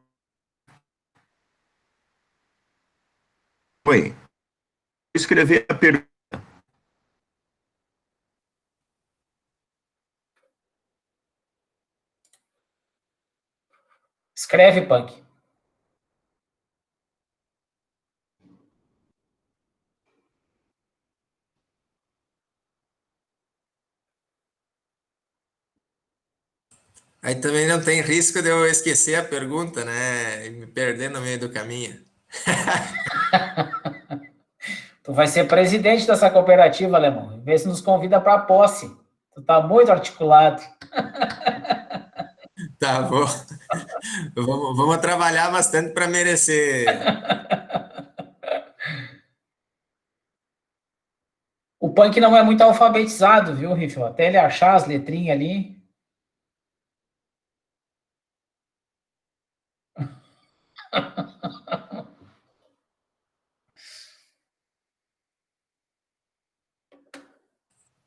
Oi. Vou escrever a pergunta. Escreve, Punk. Aí também não tem risco de eu esquecer a pergunta, né? E me perder no meio do caminho. Tu vai ser presidente dessa cooperativa, alemão. Vê se nos convida para a posse. Tu tá muito articulado. Tá bom. Vamos trabalhar bastante para merecer. O Punk não é muito alfabetizado, viu, Riffel? Até ele achar as letrinhas ali.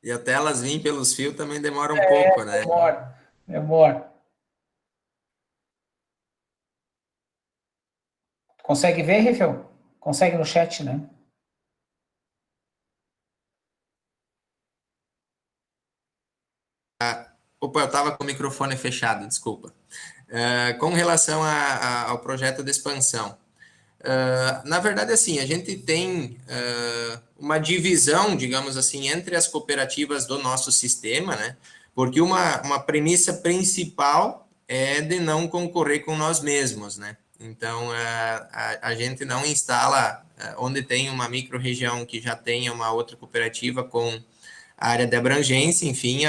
E até elas virem pelos fios também demora um pouco, né? Demora. Consegue ver, Riffel? Consegue no chat, né? Opa, eu estava com o microfone fechado, desculpa. Com relação ao projeto de expansão, na verdade, assim, a gente tem uma divisão, digamos assim, entre as cooperativas do nosso sistema, né? Porque uma premissa principal é de não concorrer com nós mesmos, né? Então, a gente não instala onde tem uma micro-região que já tenha uma outra cooperativa com a área de abrangência, enfim,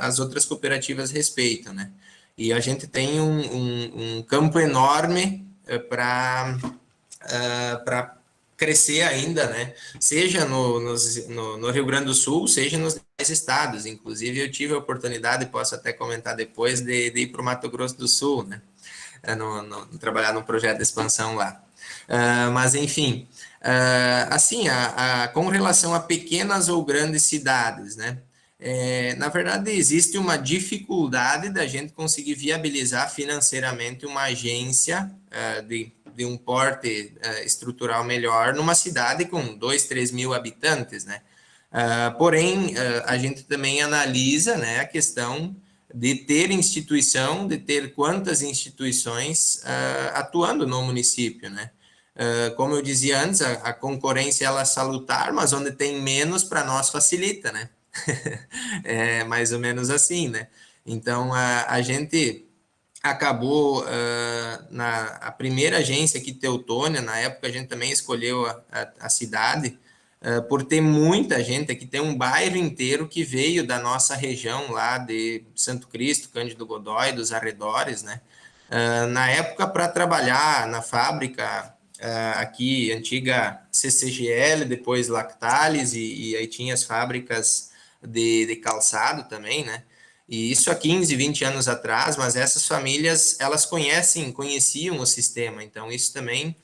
as outras cooperativas respeitam, né? E a gente tem um campo enorme para crescer ainda, né? Seja no Rio Grande do Sul, seja nos demais estados. Inclusive, eu tive a oportunidade, posso até comentar depois, de ir para o Mato Grosso do Sul, né? Trabalhar num projeto de expansão lá. Mas, enfim, assim, com relação a pequenas ou grandes cidades, né? Na verdade, existe uma dificuldade da gente conseguir viabilizar financeiramente uma agência de um porte estrutural melhor numa cidade com 2, 3 mil habitantes, né? Porém, a gente também analisa, né, a questão de ter instituição, de ter quantas instituições atuando no município, né? Como eu dizia antes, a concorrência ela é salutar, mas onde tem menos para nós facilita, né? É mais ou menos assim, né? Então a gente acabou a primeira agência aqui, Teutônia, na época a gente também escolheu a cidade por ter muita gente aqui, tem um bairro inteiro que veio da nossa região lá de Santo Cristo, Cândido Godói, dos arredores, né? Na época, para trabalhar na fábrica aqui, antiga CCGL, depois Lactalis, e aí tinha as fábricas de calçado também, né? E isso há 15, 20 anos atrás, mas essas famílias, elas conheciam o sistema, então isso também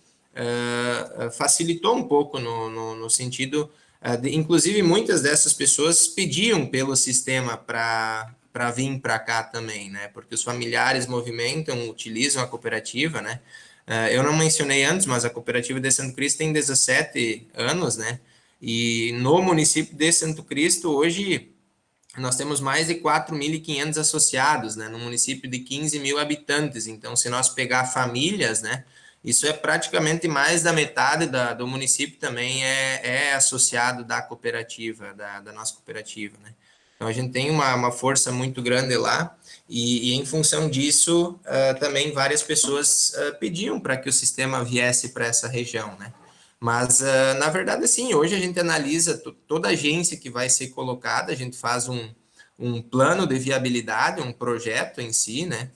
facilitou um pouco no sentido, inclusive muitas dessas pessoas pediam pelo sistema para vir para cá também, né? Porque os familiares movimentam, utilizam a cooperativa, né? Eu não mencionei antes, mas a cooperativa de Santo Cristo tem 17 anos, né? E no município de Santo Cristo, hoje, nós temos mais de 4.500 associados, né, no município de 15 mil habitantes. Então, se nós pegar famílias, né, isso é praticamente mais da metade do município também é associado da cooperativa, da nossa cooperativa, né. Então, a gente tem uma força muito grande lá, e em função disso, também várias pessoas pediam para que o sistema viesse para essa região, né. Mas, na verdade, sim, hoje a gente analisa toda agência que vai ser colocada, a gente faz um plano de viabilidade, um projeto em si, né?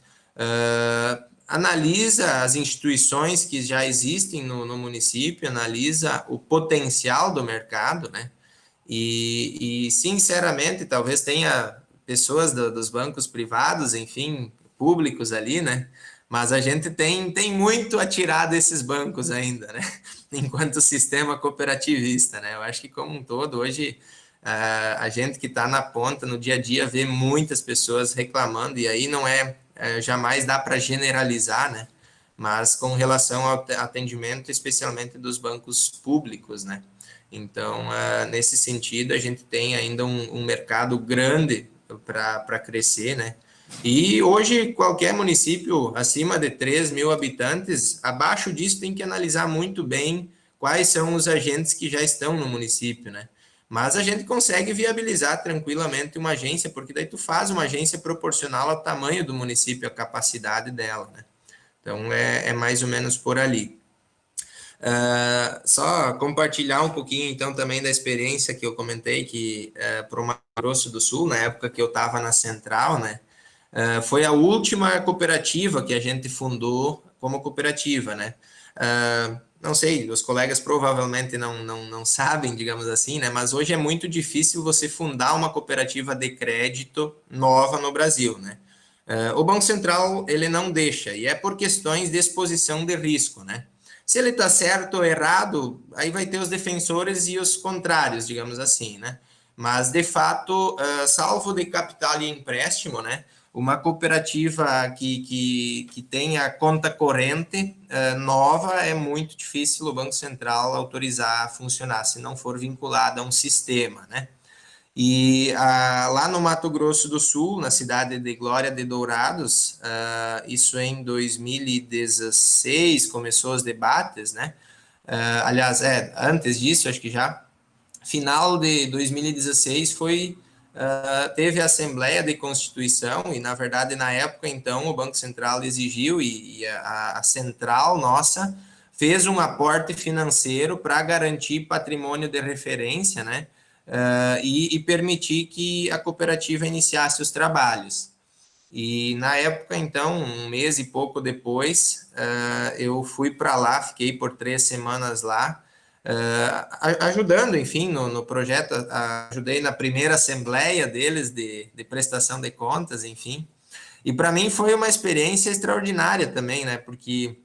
Analisa as instituições que já existem no município, analisa o potencial do mercado, né? E sinceramente, talvez tenha pessoas dos bancos privados, enfim, públicos ali, né? Mas a gente tem muito a tirar desses bancos ainda, né? Enquanto sistema cooperativista, né? Eu acho que como um todo, hoje, a gente que está na ponta, no dia a dia, vê muitas pessoas reclamando, e aí não jamais dá para generalizar, né? Mas com relação ao atendimento, especialmente dos bancos públicos, né? Então, nesse sentido, a gente tem ainda um mercado grande para crescer, né? E hoje, qualquer município acima de 3 mil habitantes, abaixo disso tem que analisar muito bem quais são os agentes que já estão no município, né? Mas a gente consegue viabilizar tranquilamente uma agência, porque daí tu faz uma agência proporcional ao tamanho do município, a capacidade dela, né? Então, é mais ou menos por ali. Só compartilhar um pouquinho, então, também da experiência que eu comentei, que para o Mato Grosso do Sul, na época que eu estava na Central, né? Foi a última cooperativa que a gente fundou como cooperativa, né? Não sei, os colegas provavelmente não sabem, digamos assim, né? Mas hoje é muito difícil você fundar uma cooperativa de crédito nova no Brasil, né? O Banco Central, ele não deixa, e é por questões de exposição de risco, né? Se ele está certo ou errado, aí vai ter os defensores e os contrários, digamos assim, né? Mas, de fato, salvo de capital e empréstimo, né? Uma cooperativa que tenha conta corrente nova, é muito difícil o Banco Central autorizar a funcionar, se não for vinculada a um sistema, né? E lá no Mato Grosso do Sul, na cidade de Glória de Dourados, isso em 2016 começou os debates, né? Aliás, antes disso, acho que já, final de 2016 teve a Assembleia de Constituição, e na verdade na época então o Banco Central exigiu, e a central nossa fez um aporte financeiro para garantir patrimônio de referência, né? E permitir que a cooperativa iniciasse os trabalhos. E na época, então, um mês e pouco depois, eu fui para lá, fiquei por 3 semanas lá, ajudando, enfim, no projeto, ajudei na primeira assembleia deles de prestação de contas, enfim. E para mim foi uma experiência extraordinária também, né? Porque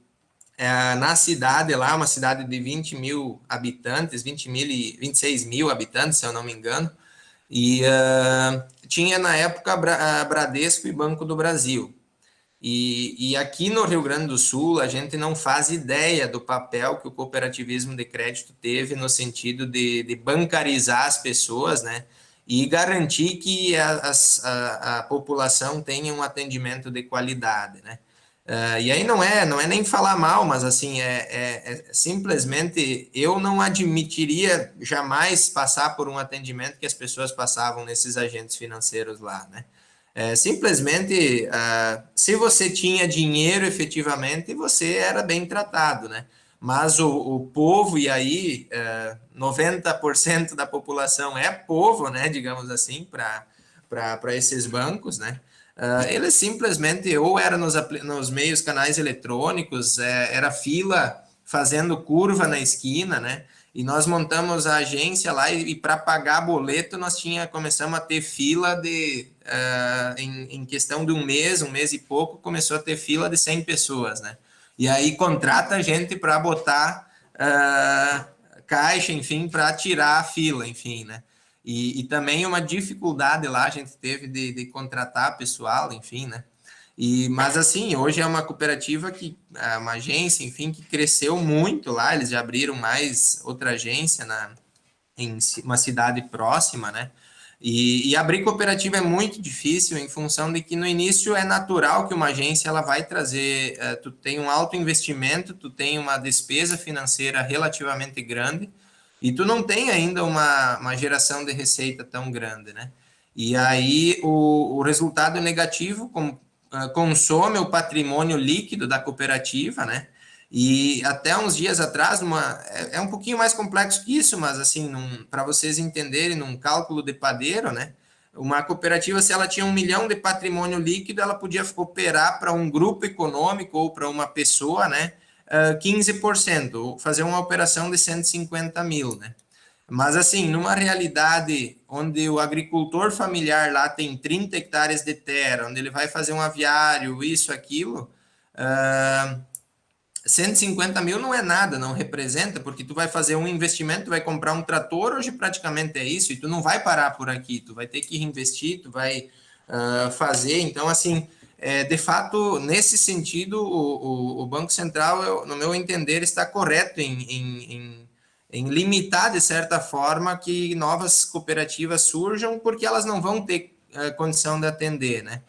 na cidade lá, uma cidade de 20 mil habitantes, 26 mil habitantes, se eu não me engano, e tinha na época a Bradesco e Banco do Brasil. E aqui no Rio Grande do Sul, a gente não faz ideia do papel que o cooperativismo de crédito teve no sentido de bancarizar as pessoas, né? E garantir que a população tenha um atendimento de qualidade, né? E aí não é nem falar mal, mas assim, simplesmente eu não admitiria jamais passar por um atendimento que as pessoas passavam nesses agentes financeiros lá, né? Simplesmente, se você tinha dinheiro efetivamente, você era bem tratado, né? Mas o povo, e aí 90% da população é povo, né? Digamos assim, para esses bancos, né? Eles simplesmente ou era nos meios canais eletrônicos, era fila fazendo curva na esquina, né? E nós montamos a agência lá e para pagar boleto nós começamos a ter fila em questão de um mês e pouco, começou a ter fila de 100 pessoas, né? E aí contrata a gente para botar caixa, enfim, para tirar a fila, enfim, né? E também uma dificuldade lá a gente teve de contratar pessoal, enfim, né? Mas assim, hoje é uma cooperativa uma agência, enfim, que cresceu muito lá, eles já abriram mais outra agência em uma cidade próxima, né? E abrir cooperativa é muito difícil em função de que no início é natural que uma agência ela vai trazer, tu tem um alto investimento, tu tem uma despesa financeira relativamente grande e tu não tem ainda uma geração de receita tão grande, né? E aí o resultado negativo consome o patrimônio líquido da cooperativa, né? E até uns dias atrás, é um pouquinho mais complexo que isso, mas assim, para vocês entenderem, num cálculo de padeiro, né? Uma cooperativa, se ela tinha 1 milhão de patrimônio líquido, ela podia operar para um grupo econômico ou para uma pessoa, né? 15%, fazer uma operação de 150 mil, né? Mas assim, numa realidade onde o agricultor familiar lá tem 30 hectares de terra, onde ele vai fazer um aviário, isso, aquilo... 150 mil não é nada, não representa, porque tu vai fazer um investimento, tu vai comprar um trator, hoje praticamente é isso, e tu não vai parar por aqui, tu vai ter que reinvestir, tu vai fazer, então assim, de fato, nesse sentido, o Banco Central, no meu entender, está correto em limitar, de certa forma, que novas cooperativas surjam, porque elas não vão ter condição de atender, né?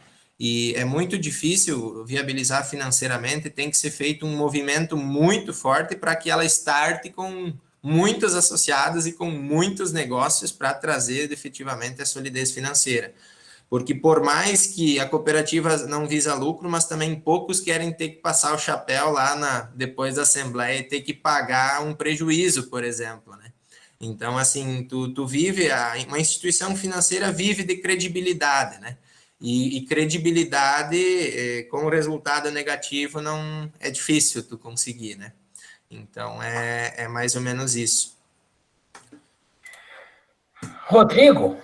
E é muito difícil viabilizar financeiramente, tem que ser feito um movimento muito forte para que ela starte com muitos associados e com muitos negócios para trazer efetivamente a solidez financeira. Porque por mais que a cooperativa não visa lucro, mas também poucos querem ter que passar o chapéu lá depois da assembleia e ter que pagar um prejuízo, por exemplo, né? Então, assim, tu vive, uma instituição financeira vive de credibilidade, né? E credibilidade com resultado negativo não é difícil tu conseguir, né? Então, é mais ou menos isso. Rodrigo,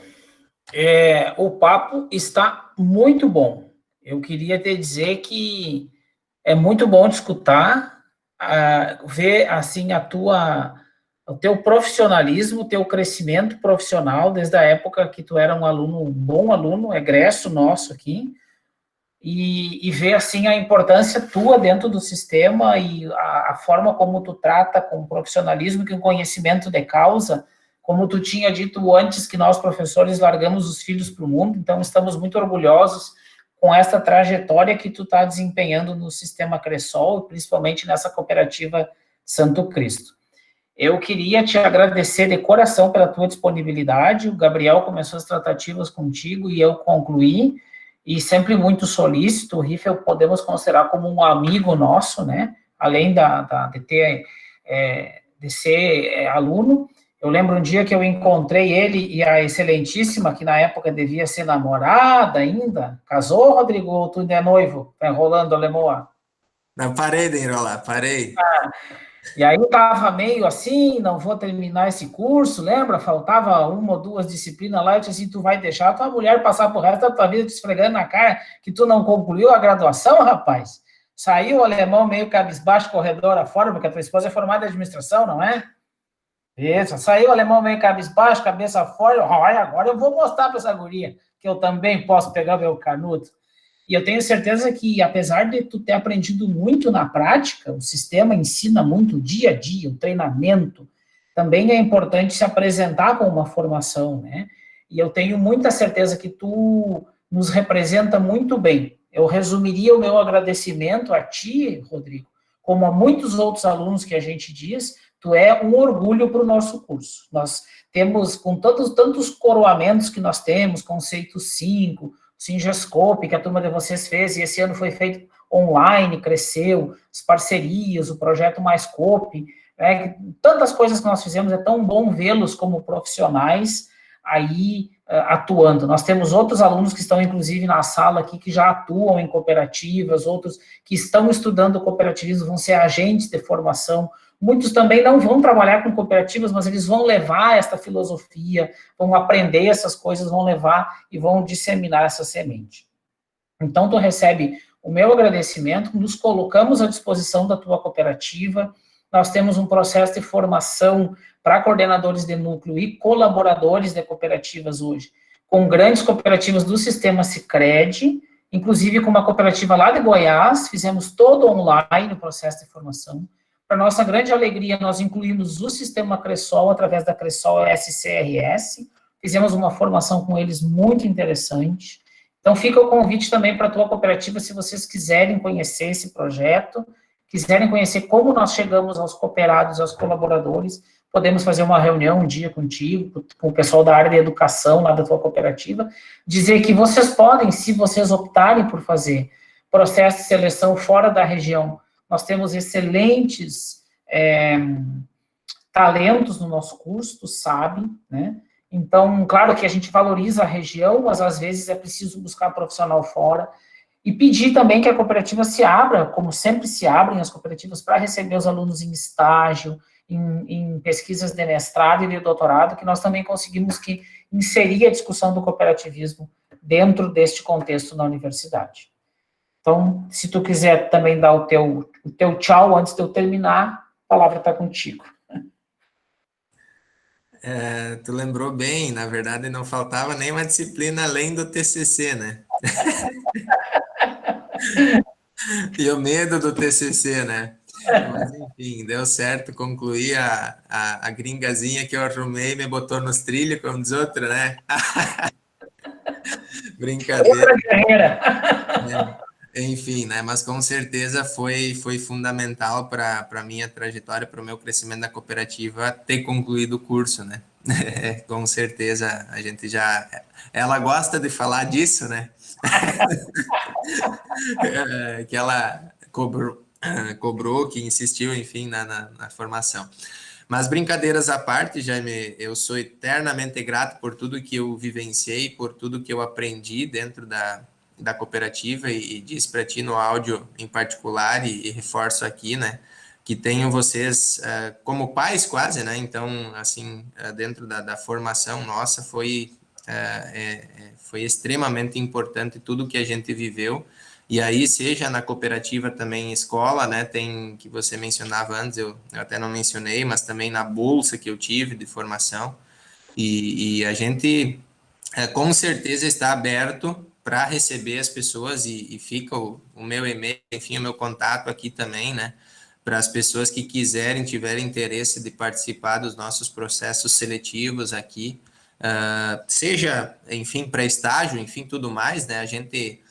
o papo está muito bom. Eu queria te dizer que é muito bom te escutar, ver assim o teu profissionalismo, o teu crescimento profissional desde a época que tu era um bom aluno, egresso nosso aqui, e ver assim a importância tua dentro do sistema e a forma como tu trata com profissionalismo e com conhecimento de causa, como tu tinha dito antes que nós professores largamos os filhos para o mundo, então estamos muito orgulhosos com essa trajetória que tu está desempenhando no sistema Cressol, principalmente nessa cooperativa Santo Cristo. Eu queria te agradecer de coração pela tua disponibilidade. O Gabriel começou as tratativas contigo e eu concluí, e sempre muito solícito. O Riffel podemos considerar como um amigo nosso, né? Além de ser aluno. Eu lembro um dia que eu encontrei ele e a excelentíssima, que na época devia ser namorada ainda. Casou, Rodrigo, ou tu ainda é noivo? Tá enrolando a lemoa? Não, parei de enrolar, parei. E aí eu estava meio assim, não vou terminar esse curso, lembra? Faltava 1 ou 2 disciplinas lá, eu disse assim, tu vai deixar a tua mulher passar pro resto da tua vida te esfregando na cara que tu não concluiu a graduação, rapaz? Saiu o alemão meio cabisbaixo, corredor afora, porque a tua esposa é formada em administração, não é? Isso, saiu o alemão meio cabisbaixo, cabeça fora, olha, agora eu vou mostrar para essa guria que eu também posso pegar meu canudo. E eu tenho certeza que, apesar de tu ter aprendido muito na prática, o sistema ensina muito dia a dia, o treinamento, também é importante se apresentar com uma formação, né? E eu tenho muita certeza que tu nos representa muito bem. Eu resumiria o meu agradecimento a ti, Rodrigo, como a muitos outros alunos que a gente diz, tu é um orgulho para o nosso curso. Nós temos, com tantos coroamentos que nós temos, conceito 5, Singescope, que a turma de vocês fez, e esse ano foi feito online, cresceu, as parcerias, o projeto Mais Cope, tantas coisas que nós fizemos, é tão bom vê-los como profissionais aí atuando. Nós temos outros alunos que estão, inclusive, na sala aqui, que já atuam em cooperativas, outros que estão estudando cooperativismo, vão ser agentes de formação. Muitos também não vão trabalhar com cooperativas, mas eles vão levar esta filosofia, vão aprender essas coisas, vão levar e vão disseminar essa semente. Então, tu recebe o meu agradecimento, nos colocamos à disposição da tua cooperativa, nós temos um processo de formação para coordenadores de núcleo e colaboradores de cooperativas hoje, com grandes cooperativas do sistema Sicredi, inclusive com uma cooperativa lá de Goiás, fizemos todo online o processo de formação. Para nossa grande alegria, nós incluímos o sistema Cressol através da Cressol SCRS, fizemos uma formação com eles muito interessante. Então, fica o convite também para a tua cooperativa, se vocês quiserem conhecer esse projeto, quiserem conhecer como nós chegamos aos cooperados, aos colaboradores, podemos fazer uma reunião um dia contigo, com o pessoal da área de educação lá da tua cooperativa, dizer que vocês podem, se vocês optarem por fazer processo de seleção fora da região, nós temos excelentes talentos no nosso curso, tu sabe, né? Então, claro que a gente valoriza a região, mas às vezes é preciso buscar profissional fora, e pedir também que a cooperativa se abra, como sempre se abrem as cooperativas, para receber os alunos em estágio, em pesquisas de mestrado e de doutorado, que nós também conseguimos inserir a discussão do cooperativismo dentro deste contexto na universidade. Então, se tu quiser também dar o teu tchau antes de eu terminar, a palavra está contigo. Tu lembrou bem, na verdade não faltava nenhuma disciplina além do TCC, né? E o medo do TCC, né? Mas enfim, deu certo, concluí a gringazinha que eu arrumei, me botou nos trilhos, como diz outro, né? Brincadeira. Enfim, né? Mas com certeza foi fundamental para a minha trajetória, para o meu crescimento na cooperativa, ter concluído o curso, né? Com certeza a gente já... Ela gosta de falar disso, né? Que ela cobrou, que insistiu, enfim, na formação. Mas brincadeiras à parte, Jaime, eu sou eternamente grato por tudo que eu vivenciei, por tudo que eu aprendi dentro da cooperativa, e disse para ti no áudio em particular, e reforço aqui, né, que tenho vocês como pais quase, né, então, assim, dentro da formação nossa, foi extremamente importante tudo que a gente viveu, e aí, seja na cooperativa também escola, né, tem, que você mencionava antes, eu até não mencionei, mas também na bolsa que eu tive de formação, e a gente com certeza está aberto para receber as pessoas, e fica o meu e-mail, enfim, o meu contato aqui também, né, para as pessoas que quiserem, tiverem interesse de participar dos nossos processos seletivos aqui, seja, enfim, para estágio, enfim, tudo mais, né, a gente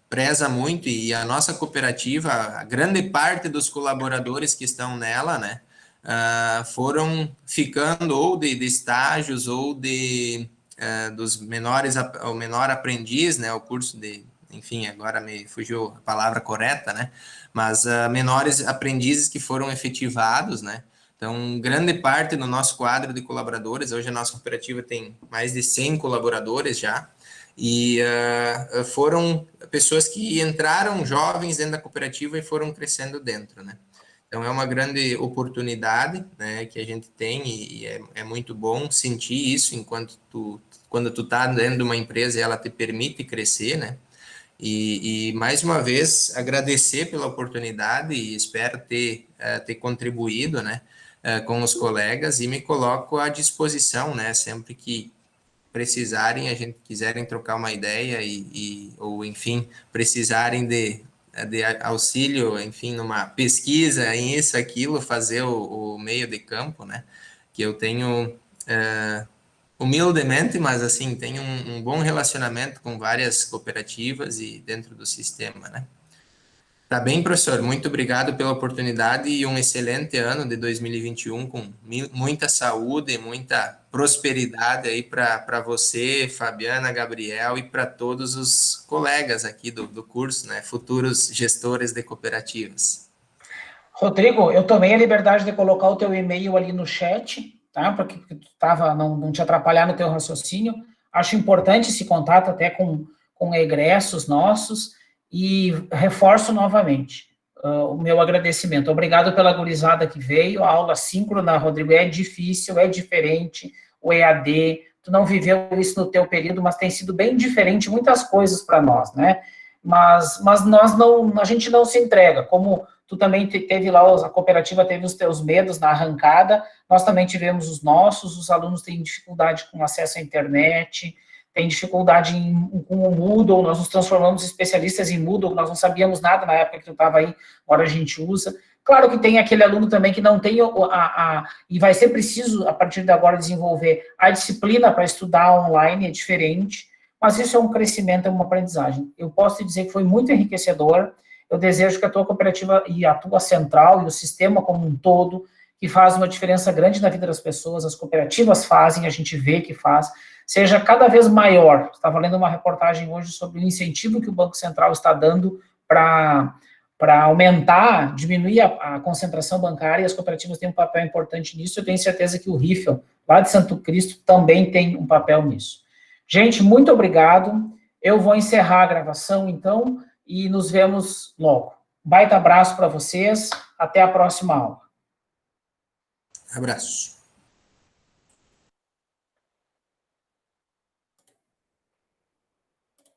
preza muito, e a nossa cooperativa, a grande parte dos colaboradores que estão nela, né, foram ficando ou de estágios, ou dos menores, o menor aprendiz, né, o curso de, enfim, agora me fugiu a palavra correta, né, mas menores aprendizes que foram efetivados, né. Então, grande parte do nosso quadro de colaboradores, hoje a nossa cooperativa tem mais de 100 colaboradores já, e foram pessoas que entraram jovens dentro da cooperativa e foram crescendo dentro, né. Então, é uma grande oportunidade, né, que a gente tem, e é muito bom sentir isso enquanto quando tu está dentro de uma empresa e ela te permite crescer, né. E mais uma vez, agradecer pela oportunidade, e espero ter contribuído, né, com os colegas, e me coloco à disposição, né, sempre que precisarem, a gente quiserem trocar uma ideia, ou, enfim, precisarem de auxílio, enfim, numa pesquisa, em isso, aquilo, fazer o meio de campo, né, que eu tenho, humildemente, mas, assim, tenho um bom relacionamento com várias cooperativas e dentro do sistema, né. Tá bem, professor, muito obrigado pela oportunidade, e um excelente ano de 2021, com muita saúde, muita prosperidade aí para você, Fabiana, Gabriel, e para todos os colegas aqui do curso, né, futuros gestores de cooperativas. Rodrigo, eu tomei a liberdade de colocar o teu e-mail ali no chat, tá, para que tu não te atrapalhar no teu raciocínio. Acho importante esse contato até com egressos nossos, e reforço novamente o meu agradecimento. Obrigado pela gurizada que veio. A aula síncrona, Rodrigo, é difícil, é diferente, o EAD, tu não viveu isso no teu período, mas tem sido bem diferente muitas coisas para nós, né? Mas nós não, a gente não se entrega, como tu também teve lá, a cooperativa teve os teus medos na arrancada, nós também tivemos os nossos, os alunos têm dificuldade com acesso à internet, tem dificuldade com o Moodle, nós nos transformamos em especialistas em Moodle, nós não sabíamos nada na época que tu estava aí, agora a gente usa. Claro que tem aquele aluno também que não tem e vai ser preciso, a partir de agora, desenvolver a disciplina para estudar online, é diferente, mas isso é um crescimento, é uma aprendizagem. Eu posso te dizer que foi muito enriquecedor. Eu desejo que a tua cooperativa e a tua central e o sistema como um todo, que faz uma diferença grande na vida das pessoas, as cooperativas fazem, a gente vê que faz, seja cada vez maior. Estava lendo uma reportagem hoje sobre o incentivo que o Banco Central está dando para aumentar, diminuir a concentração bancária, e as cooperativas têm um papel importante nisso. Eu tenho certeza que o RIFEL, lá de Santo Cristo, também tem um papel nisso. Gente, muito obrigado. Eu vou encerrar a gravação, então, e nos vemos logo. Baita abraço para vocês. Até a próxima aula. Abraço.